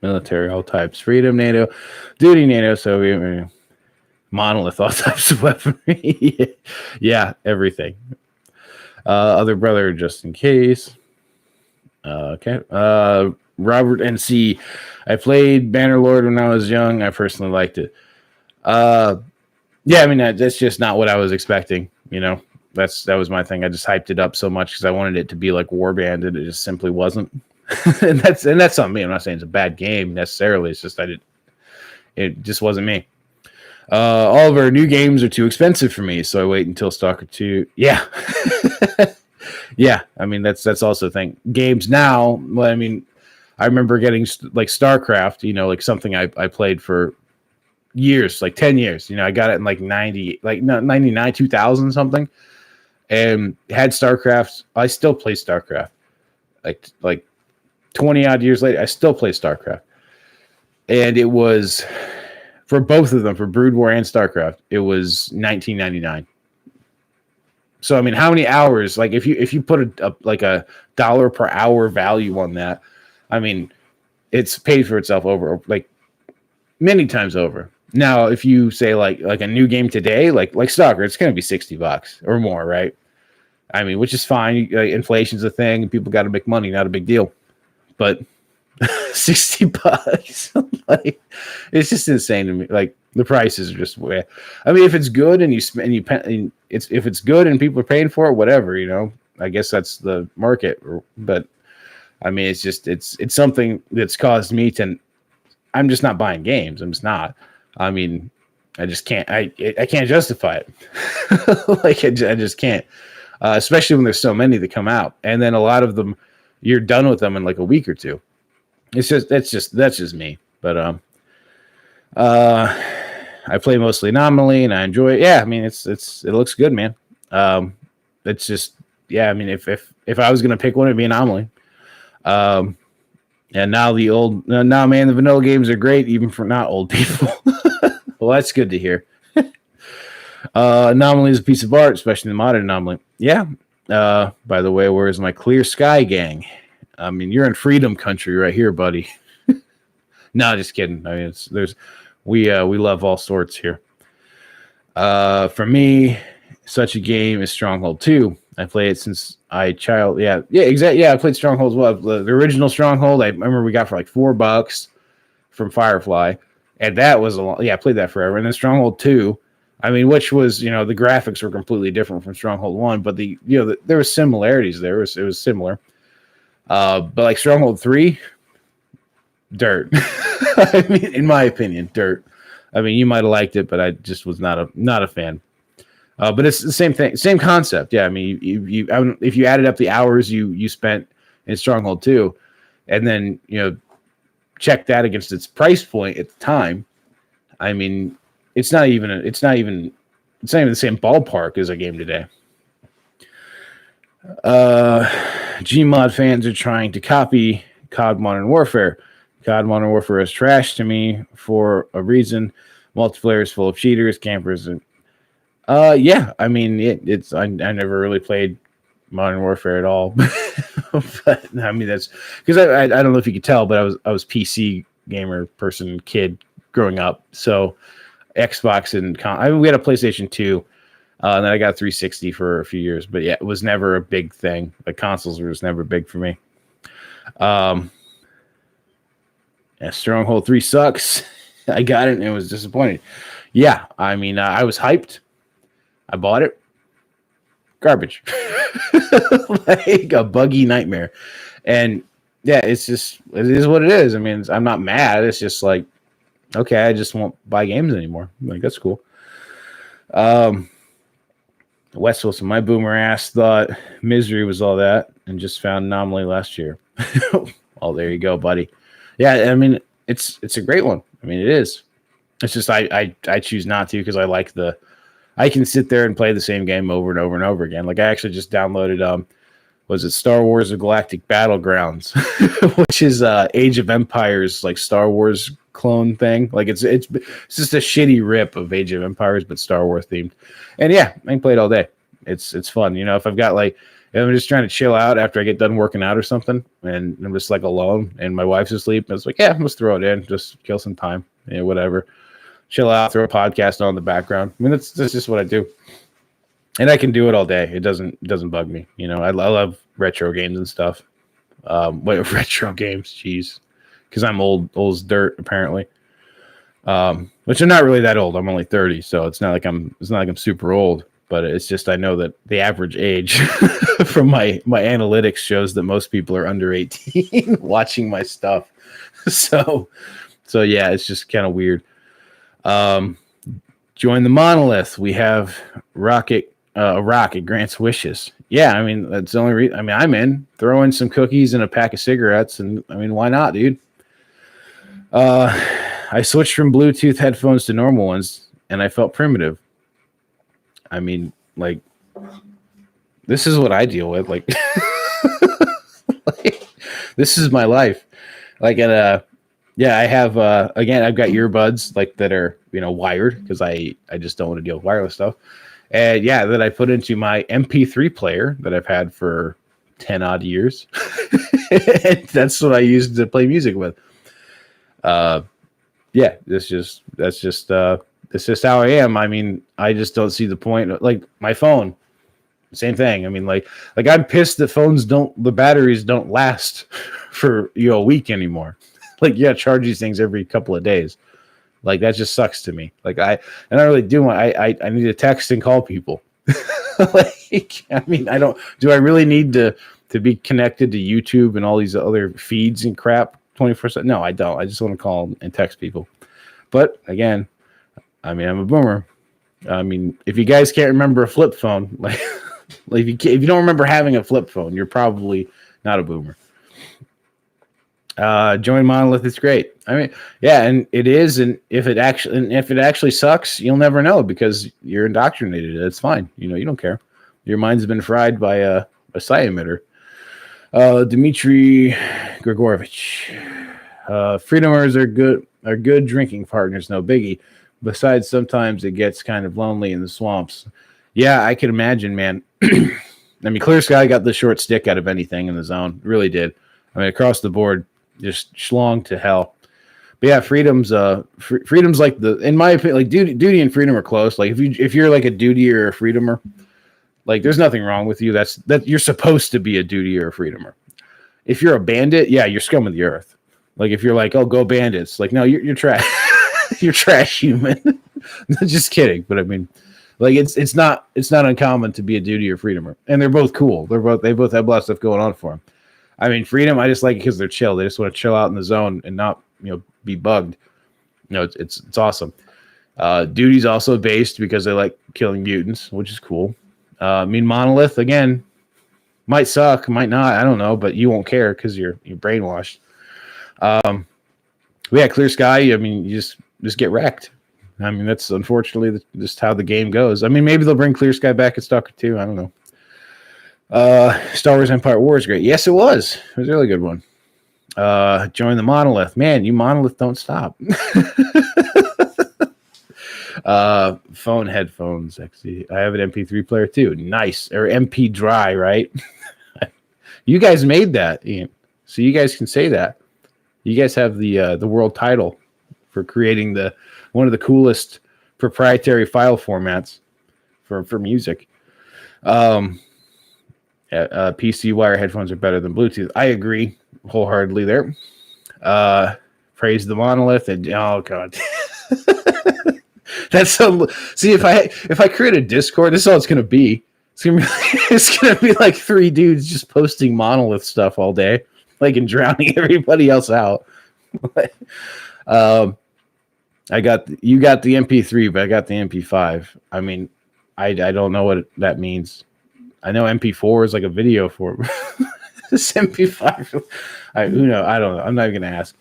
military, all types, freedom, NATO, duty, NATO, Soviet, monolith, all types of weaponry. Yeah, everything. Other brother, just in case. Okay. Robert NC. I played Bannerlord when I was young. I personally liked it. Yeah, I mean that's just not what I was expecting. That was my thing. I just hyped it up so much because I wanted it to be like Warband, and it just simply wasn't. and that's on me. I'm not saying it's a bad game necessarily. It's just it just wasn't me. All of our new games are too expensive for me, so I wait until Stalker 2. Yeah. Yeah, I mean that's also the thing. Games now, well, I mean, I remember getting like StarCraft, like something I played for years, like 10 years. I got it in like 99, 2000 something, and had StarCraft. I still play StarCraft. Like 20 odd years later, I still play StarCraft. And it was for both of them, for Brood War and StarCraft, it was $19.99. So I mean, how many hours? Like if you put a $1 per hour value on that, I mean, it's paid for itself over like many times over. Now, if you say like a new game today, like Stalker, it's going to be $60 or more, right? I mean, which is fine. Inflation's a thing, and people got to make money, not a big deal. But $60, like it's just insane to me. Like the prices are just way. I mean, if it's good and if it's good and people are paying for it, whatever, I guess that's the market. But I mean, it's just it's something that's caused me to. I'm just not buying games. I'm just not. I mean, I just can't. I can't justify it. Like I just can't. Especially when there's so many that come out, and then a lot of them, you're done with them in like a week or two. It's just that's just me. But I play mostly Anomaly, and I enjoy it. Yeah, I mean it looks good, man. It's just I mean if I was gonna pick one, it'd be Anomaly. And now man, the vanilla games are great, even for not old people. Well, that's good to hear. Anomaly is a piece of art, especially the modern Anomaly. Yeah. By the way, where's my Clear Sky gang? I mean, you're in freedom country right here, buddy. No, just kidding. I mean, we love all sorts here. For me, such a game is Stronghold 2. I play it since exactly. Yeah, I played Stronghold as well. The original Stronghold, I remember we got for like $4 from Firefly, and that was I played that forever. And then Stronghold 2, I mean, which was the graphics were completely different from Stronghold 1, but there was similarities there. It was similar. But like Stronghold 3, dirt. I mean, in my opinion, dirt. I mean, you might have liked it, but I just was not a fan. But it's the same thing, same concept. Yeah, I mean, if you added up the hours you spent in Stronghold 2, and then check that against its price point at the time, I mean, it's not even the same ballpark as a game today. Gmod fans are trying to copy COD Modern Warfare. COD Modern Warfare is trash to me for a reason. Multiplayer is full of cheaters, campers, and yeah. I mean, I never really played Modern Warfare at all. But I mean, that's because I don't know if you could tell, but I was PC gamer kid growing up. So Xbox and we had a PlayStation 2. And then I got 360 for a few years, but yeah, it was never a big thing. The consoles were just never big for me. Stronghold 3 sucks. I got it and it was disappointing. Yeah, I mean, I was hyped. I bought it. Garbage. Like a buggy nightmare. And yeah, it is what it is. I mean, I'm not mad. It's just like, okay, I just won't buy games anymore. Like, that's cool. West Wilson, my boomer ass thought Misery was all that and just found Anomaly last year. Oh, there you go, buddy. Yeah, I mean, it's a great one. I mean, it is. It's just I choose not to because I can sit there and play the same game over and over and over again. Like I actually just downloaded was it Star Wars: The Galactic Battlegrounds, which is Age of Empires like Star Wars clone thing. Like it's just a shitty rip of Age of Empires, but Star Wars themed. And yeah, I can play it all day. It's fun. If I've got if I'm just trying to chill out after I get done working out or something, and I'm just like alone and my wife's asleep, it's like, yeah, let's throw it in, just kill some time. Yeah, whatever. Chill out, throw a podcast on in the background. I mean, that's just what I do. And I can do it all day. It doesn't bug me. You know, I love retro games and stuff. What retro games? Jeez, because I'm old as dirt apparently. Which I'm not really that old. I'm only 30, so it's not like I'm super old. But it's just I know that the average age from my analytics shows that most people are under 18 watching my stuff. So yeah, it's just kind of weird. Join the monolith. We have Rocket grants wishes. Yeah, I mean that's the only reason. I mean I'm in. Throw in some cookies and a pack of cigarettes, and I mean why not, dude? I switched from Bluetooth headphones to normal ones, and I felt primitive. I mean, like, this is what I deal with. Like, like this is my life. Like, yeah, I have again, I've got earbuds like that are wired because I just don't want to deal with wireless stuff. And yeah, that I put into my MP3 player that I've had for 10 odd years. That's what I use to play music with. Yeah, that's just how I am. I mean, I just don't see the point. Like my phone, same thing. I mean, like I'm pissed that the batteries don't last for a week anymore. Like, yeah, charge these things every couple of days. Like that just sucks to me. Like I really do. I need to text and call people. Like, I mean, do I really need to be connected to YouTube and all these other feeds and crap 24/7? No, I don't. I just want to call and text people. But again, I mean, I'm a boomer. I mean, if you guys can't remember a flip phone, like if you don't remember having a flip phone, you're probably not a boomer. Join Monolith is great. I mean, yeah, and it is, and if it actually sucks, you'll never know because you're indoctrinated. It's fine. You don't care. Your mind's been fried by a psi emitter. Dmitry Grigorovich. Freedomers are good drinking partners, no biggie. Besides, sometimes it gets kind of lonely in the swamps. Yeah, I can imagine, man. I mean, Clear Sky got the short stick out of anything in the zone. Really did. I mean, across the board, just schlong to hell. But yeah, freedom's like in my opinion, like duty and freedom are close. Like if you're like a duty or a freedomer, like there's nothing wrong with you. That you're supposed to be a duty or a freedomer. If you're a bandit, yeah, you're scum of the earth. Like if you're like, oh, go bandits, like no, you're trash. You're trash human. Just kidding. But I mean, like it's not uncommon to be a duty or freedomer, and they're both cool. They both have a lot of stuff going on for them. I mean, freedom, I just like it because they're chill. They just want to chill out in the zone and not be bugged. It's awesome. Duty's also based because they like killing mutants, which is cool. I mean, Monolith again might suck, might not. I don't know, but you won't care because you're brainwashed. Yeah, Clear Sky. I mean, you just get wrecked. I mean, that's unfortunately just how the game goes. I mean, maybe they'll bring Clear Sky back at Stalker 2. I don't know. Star Wars Empire War is great. Yes, it was. It was a really good one. Join the Monolith. Man, you Monolith don't stop. Phone headphones. Actually, I have an MP3 player too. Nice. Or MP Dry, right? You guys made that, Ian. So you guys can say that. You guys have the world title for creating one of the coolest proprietary file formats for music. PC wire headphones are better than Bluetooth. I agree wholeheartedly there. Praise the Monolith and oh god. That's so. See, if I create a Discord, this is all it's gonna be. It's gonna be like 3 dudes just posting Monolith stuff all day, like and drowning everybody else out. You got the MP3, but I got the MP5. I mean, I don't know what that means. I know MP4 is like a video form. This MP5, who knows? I don't know. I'm not even gonna ask.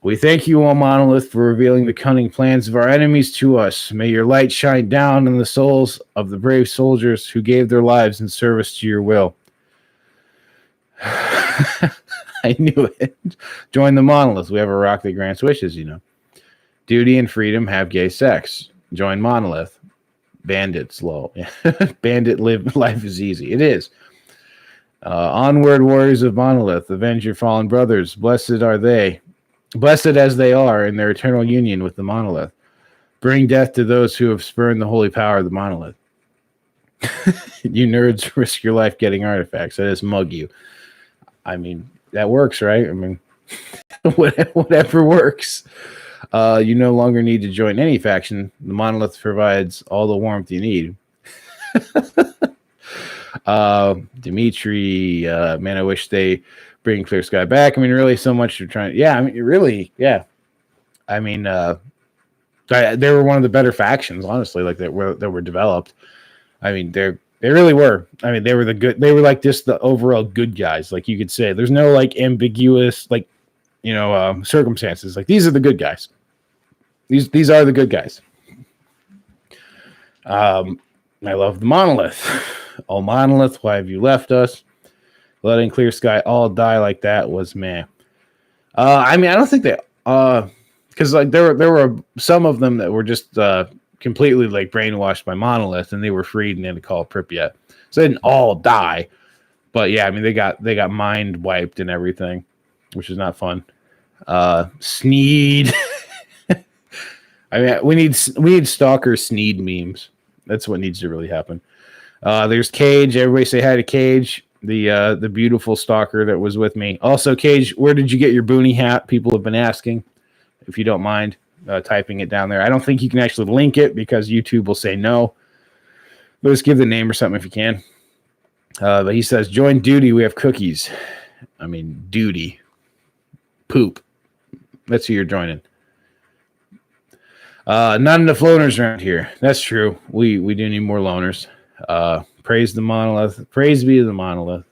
We thank you, O Monolith, for revealing the cunning plans of our enemies to us. May your light shine down on the souls of the brave soldiers who gave their lives in service to your will. I knew it. Join the Monolith. We have a rock that grants wishes, Duty and freedom have gay sex. Join Monolith. Bandits, lol. Bandit life is easy. It is. Onward, warriors of Monolith. Avenge your fallen brothers. Blessed are they. Blessed as they are in their eternal union with the Monolith. Bring death to those who have spurned the holy power of the Monolith. You nerds risk your life getting artifacts. I just mug you. I mean, that works, right? I mean, whatever works. You no longer need to join any faction. The monolith provides all the warmth you need. Dimitri, man, I wish they bring Clear Sky back. I mean, really, so much you're trying. Yeah, I mean, really, yeah. I mean, they were one of the better factions, honestly, like that were developed. I mean, they really were. I mean, they were the good. They were like just the overall good guys. Like you could say, there's no like ambiguous like circumstances. Like these are the good guys. These are the good guys. I love the monolith. Oh, monolith, why have you left us? Letting Clear Sky all die like that was man. I mean, I don't think they because like there were some of them that were just completely like brainwashed by monolith, and they were freed and they had to call Pripyat. So they didn't all die, but yeah, I mean they got mind wiped and everything, which is not fun. Sneed. I mean, we need Stalker Sneed memes. That's what needs to really happen. There's Cage. Everybody say hi to Cage, the beautiful stalker that was with me. Also, Cage, where did you get your Boonie hat? People have been asking. If you don't mind typing it down there. I don't think you can actually link it because YouTube will say no. But just give the name or something if you can. But he says, join duty. We have cookies. I mean, duty. Poop. That's who you're joining. Not enough loners around here. That's true. We do need more loners. Praise the monolith. Praise be the monolith.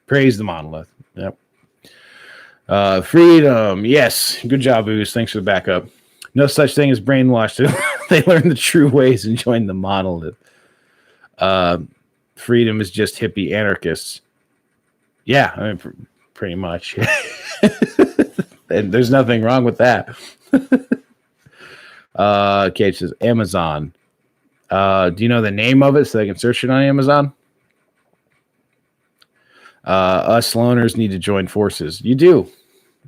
Praise the monolith. Yep. Freedom. Yes. Good job, Ooze. Thanks for the backup. No such thing as brainwashed. They learn the true ways and join the monolith. Freedom is just hippie anarchists. Yeah, I mean, pretty much. And there's nothing wrong with that. Cage says Amazon. Do you know the name of it so they can search it on Amazon? Us loners need to join forces. You do.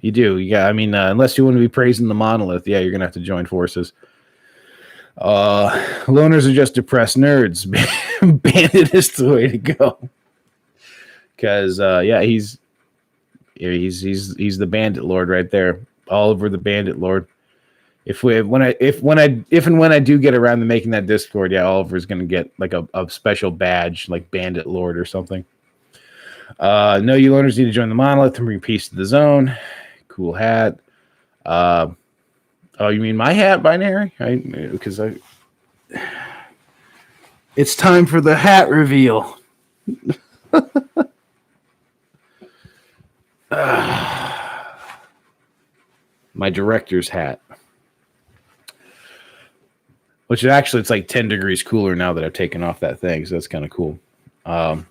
Yeah, I mean, unless you want to be praising the monolith, yeah, you're gonna have to join forces. Loners are just depressed nerds. Bandit is the way to go. Because yeah, he's the bandit lord right there. Oliver the bandit lord. If and when I do get around to making that Discord, yeah, Oliver's gonna get like a special badge, like Bandit Lord or something. No, you loners need to join the monolith and bring peace to the zone. Cool hat. Oh, you mean my hat, Binary? Because it's time for the hat reveal. My director's hat. Which is actually, it's like 10 degrees cooler now that I've taken off that thing, so that's kind of cool. There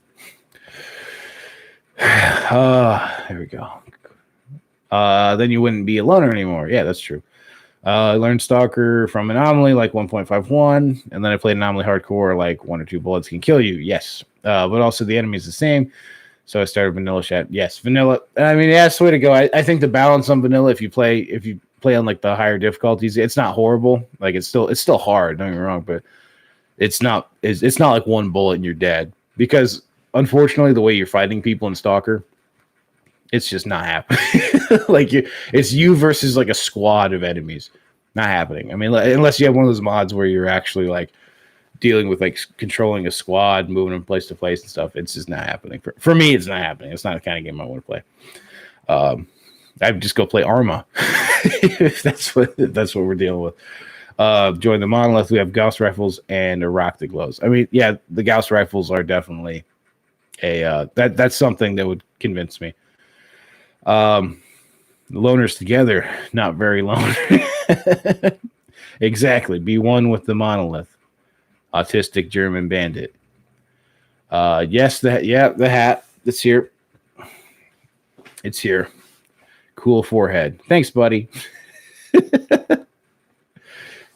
we go. Then you wouldn't be a loner anymore. Yeah, that's true. I learned Stalker from Anomaly like 1.51, and then I played Anomaly Hardcore like 1 or 2 bullets can kill you. Yes. But also the enemy is the same. So I started Vanilla Chat. Yes, Vanilla. I mean, yeah, that's the way to go. I think the balance on Vanilla, if you play on like the higher difficulties, it's not horrible. Like it's still hard, don't get me wrong, but it's not like one bullet and you're dead. Because unfortunately, the way you're fighting people in Stalker, it's just not happening. Like it's you versus like a squad of enemies. Not happening. I mean, unless you have one of those mods where you're actually like dealing with like controlling a squad, moving from place to place and stuff. It's just not happening. For me, it's not happening. It's not the kind of game I want to play. I'd just go play Arma. If that's what we're dealing with. Join the monolith. We have Gauss rifles and a rock that glows. I mean, yeah, the Gauss rifles are definitely that's something that would convince me. Loners together, not very loner. Exactly. Be one with the monolith. Autistic German bandit. Yes, the hat. It's here. It's here. Cool forehead. Thanks, buddy.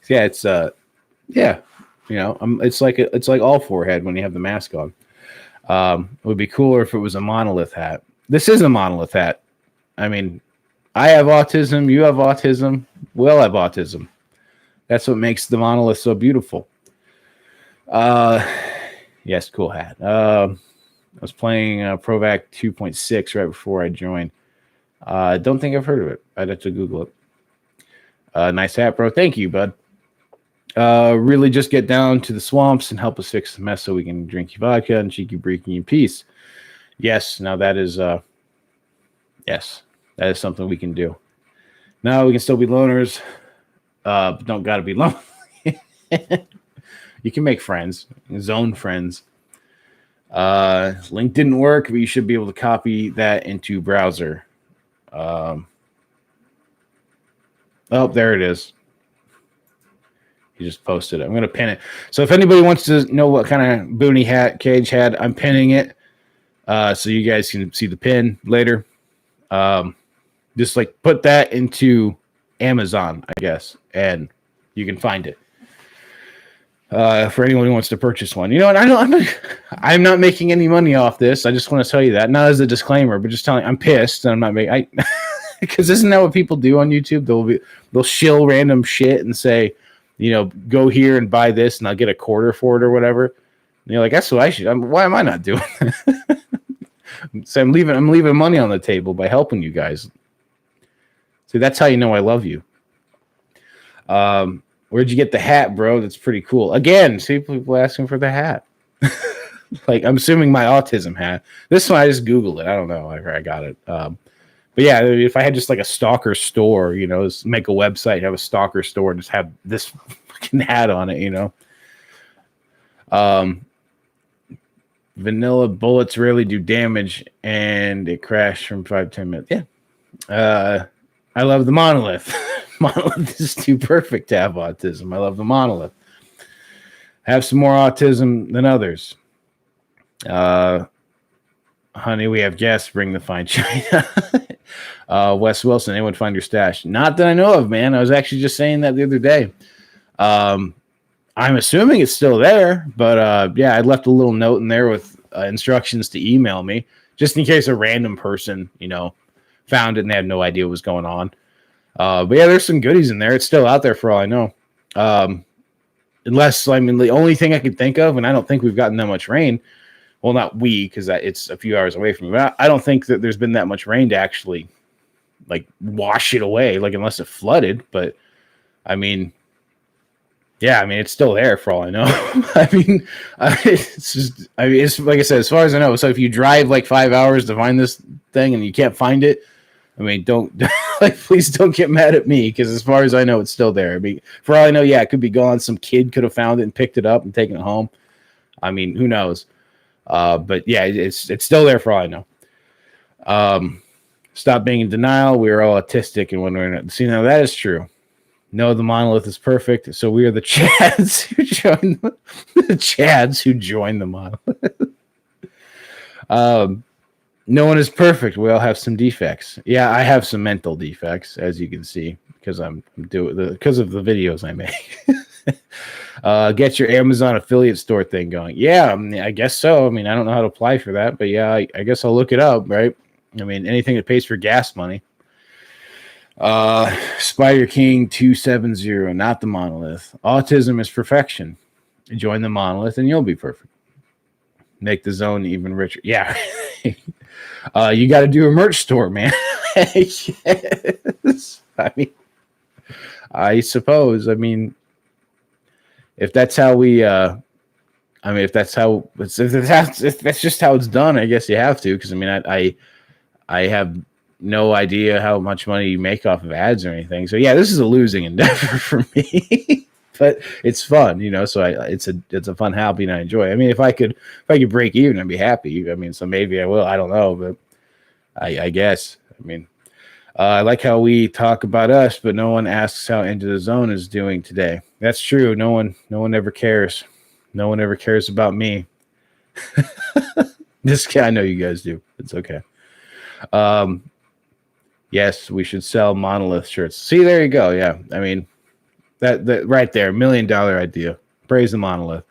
Yeah, it's yeah, you know, it's like all forehead when you have the mask on. It would be cooler if it was a monolith hat. This is a monolith hat. I mean, I have autism, you have autism, we all have autism. That's what makes the monolith so beautiful. Yeah, Yes, cool hat. I was playing Provac 2.6 right before I joined. I don't think I've heard of it. I'd have to Google it. Nice hat, bro. Thank you, bud. Really just get down to the swamps and help us fix the mess so we can drink your vodka and cheeky breaking in peace. Yes, now that is yes, that is something we can do. Now we can still be loners, but don't gotta be lonely. You can make friends, zone friends. Link didn't work, but you should be able to copy that into browser. Oh, there it is. He just posted it. I'm going to pin it. So if anybody wants to know what kind of boonie hat Cage had, I'm pinning it so you guys can see the pin later. Just like put that into Amazon, I guess, and you can find it. For anyone who wants to purchase one. You know what? I'm not making any money off this. I just want to tell you that. Not as a disclaimer, but just telling I'm pissed and I'm not making because isn't that what people do on YouTube? They'll shill random shit and say, you know, go here and buy this and I'll get a quarter for it or whatever. And you're like, that's what I should. Why am I not doing that? So I'm leaving money on the table by helping you guys. See, that's how you know I love you. Where'd you get the hat, bro? That's pretty cool. Again, see people asking for the hat. Like, I'm assuming my autism hat. This one, I just Googled it. I don't know. I got it. But yeah, if I had just like a stalker store, you know, make a website, have a stalker store, and just have this fucking hat on it, you know. Vanilla bullets rarely do damage, and it crashed from 5-10 minutes. Yeah. I love the monolith. Monolith is too perfect to have autism. I love the monolith. Have some more autism than others. Honey, we have guests. Bring the fine china. Wes Wilson, anyone find your stash? Not that I know of, man. I was actually just saying that the other day. I'm assuming it's still there, but yeah, I left a little note in there with instructions to email me, just in case a random person, you know, found it and they had no idea what was going on. But yeah, there's some goodies in there. It's still out there for all I know. Unless, I mean, the only thing I could think of, and I don't think we've gotten that much rain. Well, not we, because it's a few hours away from me. But I don't think that there's been that much rain to actually, like, wash it away, like, unless it flooded. But, I mean, yeah, I mean, it's still there for all I know. I mean, it's just, I mean, it's like I said, as far as I know. So if you drive like 5 hours to find this thing and you can't find it, I mean, don't, like, please don't get mad at me, because as far as I know, it's still there. I mean, for all I know, yeah, it could be gone. Some kid could have found it and picked it up and taken it home. I mean, who knows? But yeah, it's still there for all I know. Stop being in denial. We are all autistic and wondering. See, now that is true. No, the monolith is perfect. So we are the Chads who join the Chads who join the monolith. No one is perfect. We all have some defects. Yeah, I have some mental defects, as you can see, because because of the videos I make. Get your Amazon affiliate store thing going. Yeah, I guess so. I mean, I don't know how to apply for that, but yeah, I guess I'll look it up, right? I mean, anything that pays for gas money. Spider King 270, not the monolith. Autism is perfection. Join the monolith and you'll be perfect. Make the zone even richer. Yeah. You got to do a merch store, man. Yes. I mean, I suppose. I mean, if that's how we, if that's just how it's done, I guess you have to. Because I mean, I have no idea how much money you make off of ads or anything. So yeah, this is a losing endeavor for me, but it's fun, you know. So it's a fun hobby and I enjoy it. I mean, if I could break even, I'd be happy. I mean, so maybe I will. I don't know, but I guess. I mean, I like how we talk about us, but no one asks how Into the Zone is doing today. That's true. No one ever cares. No one ever cares about me. This guy, I know you guys do. It's okay. Yes, we should sell monolith shirts. See, there you go. Yeah, I mean, that right there, $1 million idea. Praise the monolith.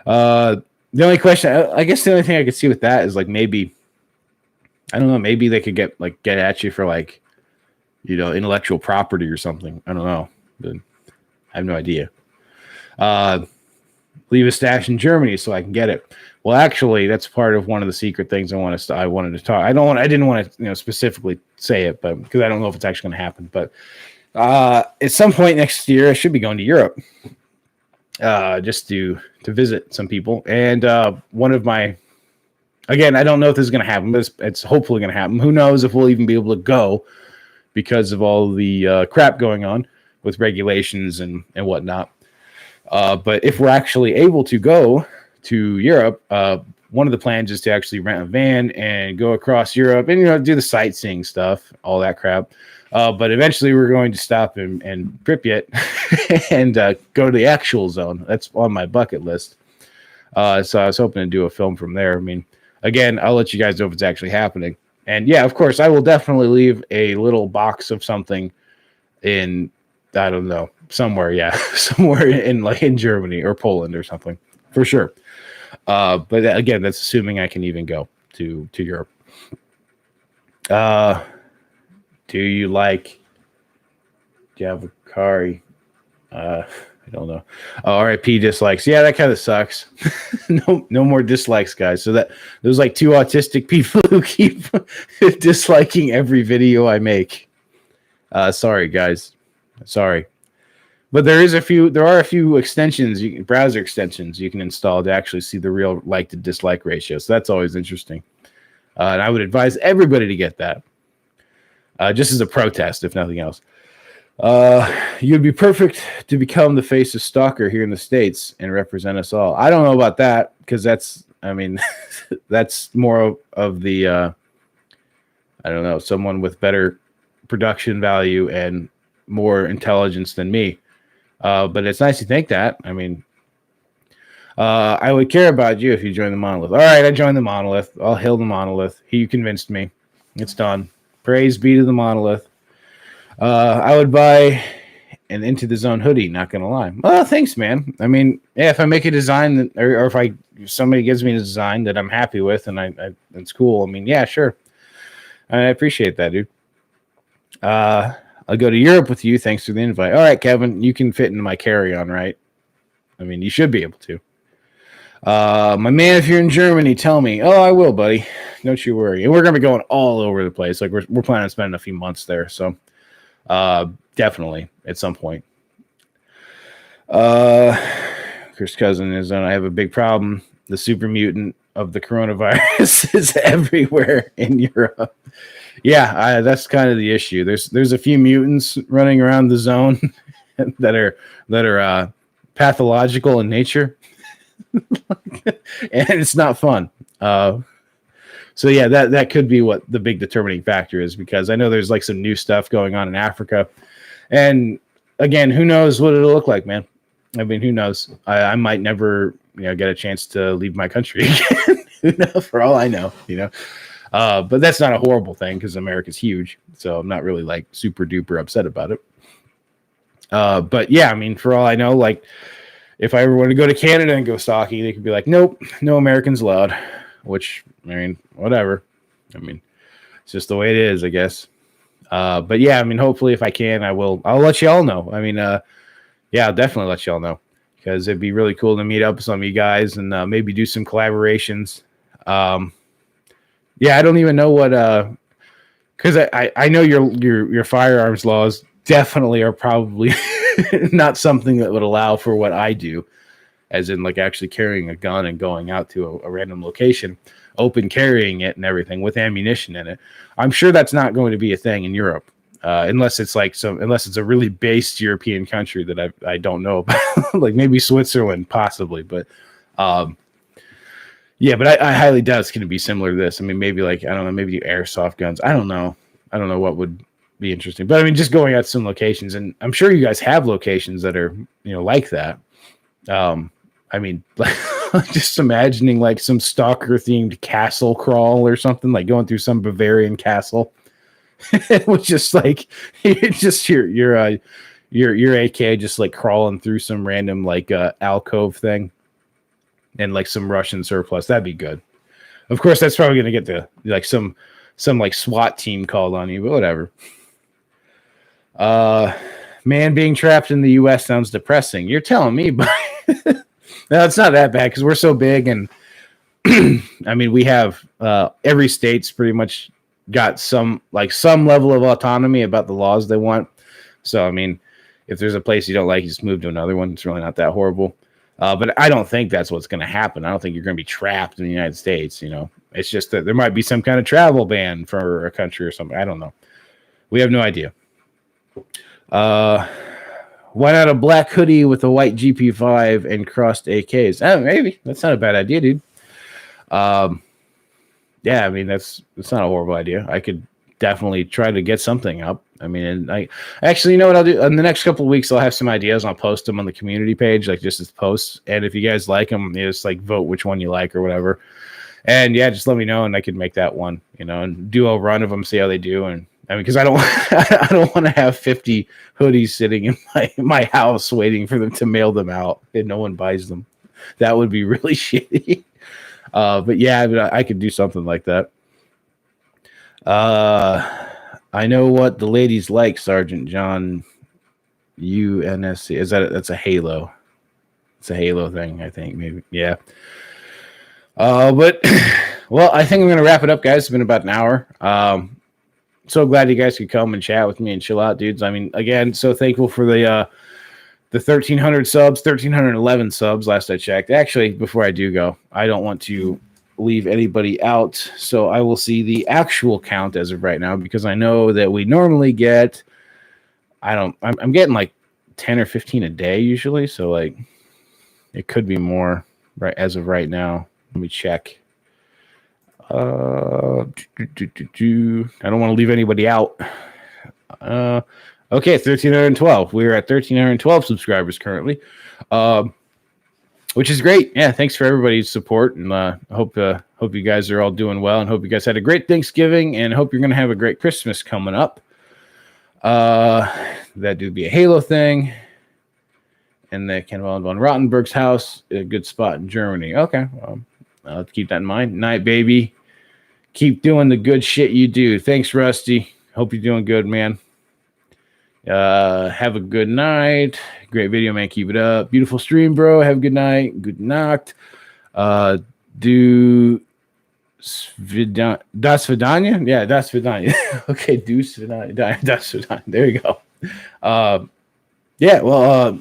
The only question, I guess, the only thing I could see with that is like maybe, I don't know, maybe they could get at you for like, you know, intellectual property or something. I don't know, but I have no idea. Let's leave a stash in Germany so I can get it. Well, actually, that's part of one of the secret things I wanted to talk. I didn't want to specifically say it, but because I don't know if it's actually going to happen. But at some point next year, I should be going to Europe just to visit some people. And one of my, again, I don't know if this is going to happen, but it's hopefully going to happen. Who knows if we'll even be able to go because of all the crap going on with regulations and whatnot. But if we're actually able to go to Europe, one of the plans is to actually rent a van and go across Europe and do the sightseeing stuff, all that crap. But eventually we're going to stop in Pripyat and go to the actual zone. That's on my bucket list. So I was hoping to do a film from there. I mean, again, I'll let you guys know if it's actually happening. And yeah, of course, I will definitely leave a little box of something in, I don't know, somewhere. Yeah, somewhere in Germany or Poland or something for sure. But again, that's assuming I can even go to Europe. Do you like Javakari? I don't know. RIP dislikes. Yeah, that kind of sucks. No more dislikes, guys. So there's like 2 autistic people who keep disliking every video I make. Sorry, guys. Sorry. But there are a few extensions, browser extensions you can install to actually see the real like to dislike ratio. So that's always interesting. And I would advise everybody to get that. Just as a protest, if nothing else. You'd be perfect to become the face of Stalker here in the States and represent us all. I don't know about that because that's more of the, I don't know, someone with better production value and more intelligence than me. But it's nice to think that. I mean, I would care about you if you joined the Monolith. All right, I joined the Monolith. I'll hail the Monolith. You convinced me. It's done. Praise be to the Monolith. I would buy an Into the Zone hoodie, not going to lie. Well, thanks, man. I mean, yeah, if I make a design or if somebody gives me a design that I'm happy with and it's cool, I mean, yeah, sure. I appreciate that, dude. I'll go to Europe with you. Thanks for the invite. All right, Kevin, you can fit into my carry-on, right? I mean, you should be able to. My man, if you're in Germany, tell me. Oh, I will, buddy. Don't you worry. And we're going to be going all over the place. Like we're planning on spending a few months there. So definitely at some point. Chris Cousin is on. I have a big problem. The super mutant of the coronavirus is everywhere in Europe. Yeah, that's kind of the issue. There's a few mutants running around the zone that are pathological in nature, and it's not fun. So yeah, that could be what the big determining factor is, because I know there's like some new stuff going on in Africa, and again, who knows what it'll look like, man. I mean, who knows? I might never get a chance to leave my country again. Who knows? For all I know, But that's not a horrible thing because America's huge, so I'm not really like super duper upset about it. But yeah, I mean, for all I know, like if I ever want to go to Canada and go stalking, they could be like, nope, no Americans allowed. Which, I mean, whatever. I mean, it's just the way it is, I guess. But yeah, I mean, hopefully if I can, I'll let you all know. I mean, yeah, I'll definitely let you all know, because it'd be really cool to meet up with some of you guys and maybe do some collaborations. Yeah, I don't even know what, because I know your firearms laws definitely are probably not something that would allow for what I do, as in like actually carrying a gun and going out to a random location, open carrying it and everything with ammunition in it. I'm sure that's not going to be a thing in Europe, unless it's a really based European country that I don't know about, like maybe Switzerland possibly, but yeah, but I highly doubt it's going to be similar to this. I mean, maybe like, I don't know, maybe airsoft guns. I don't know what would be interesting, but I mean, just going out to some locations, and I'm sure you guys have locations that are, like that. I mean, like, just imagining like some stalker themed castle crawl or something, like going through some Bavarian castle. It was just like, just your AK just like crawling through some random like alcove thing. And like some Russian surplus, that'd be good. Of course, that's probably going to get to like some like SWAT team called on you, but whatever. Man, being trapped in the U.S. sounds depressing. You're telling me, but No, it's not that bad because we're so big, and I mean, we have every state's pretty much got some level of autonomy about the laws they want. So, I mean, if there's a place you don't like, you just move to another one. It's really not that horrible. But I don't think that's what's going to happen. I don't think you're going to be trapped in the United States. You know, it's just that there might be some kind of travel ban for a country or something. I don't know. We have no idea. Why not a black hoodie with a white GP5 and crossed AKs? Maybe that's not a bad idea, dude. Yeah, I mean that's not a horrible idea. I could definitely try to get something up. I mean, and I actually, you know what I'll do in the next couple of weeks? I'll have some ideas and I'll post them on the community page, like just as posts. And if you guys like them, you just like vote which one you like or whatever. And yeah, just let me know and I could make that one, you know, and do a run of them, see how they do. And I mean, because I don't want to have 50 hoodies sitting in my house waiting for them to mail them out and no one buys them. That would be really shitty. But yeah, I mean, I could do something like that. I know what the ladies like, Sergeant John. UNSC. That's a Halo. It's a Halo thing, I think. Maybe. Yeah. But well, I think I'm gonna wrap it up, guys. It's been about an hour. So glad you guys could come and chat with me and chill out, dudes. I mean, again, so thankful for the 1,300 subs, 1,311 subs last I checked. Actually, before I do go, I don't want to leave anybody out, so I will see the actual count as of right now because I know that we normally get, I'm getting like 10 or 15 a day usually, so like it could be more right as of right now. Let me check. I don't want to leave anybody out. Okay, 1,312. We're at 1,312 subscribers currently, which is great. Yeah, thanks for everybody's support, and hope you guys are all doing well, and hope you guys had a great Thanksgiving, and hope you're going to have a great Christmas coming up. That would be a Halo thing, and the Kenwell von Rottenberg's house, a good spot in Germany. Okay, well, I'll keep that in mind. Night, baby. Keep doing the good shit you do. Thanks, Rusty. Hope you're doing good, man. Have a good night. Great video, man. Keep it up. Beautiful stream, bro. Have a good night. Good night. Do Das Vidania? Yeah, Das Vidania. Okay, do Vidania. Das Vidania. There you go. Yeah, well,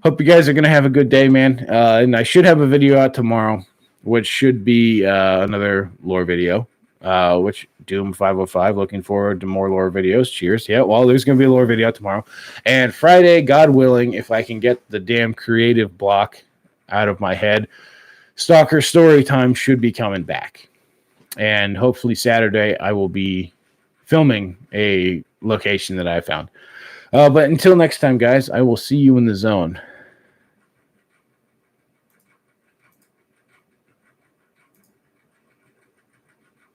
hope you guys are going to have a good day, man. And I should have a video out tomorrow, which should be another lore video, which Doom 505. Looking forward to more lore videos. Cheers. Yeah, well, there's going to be a lore video tomorrow. And Friday, God willing, if I can get the damn creative block out of my head, Stalker Storytime should be coming back. And hopefully Saturday, I will be filming a location that I found. But until next time, guys, I will see you in the zone.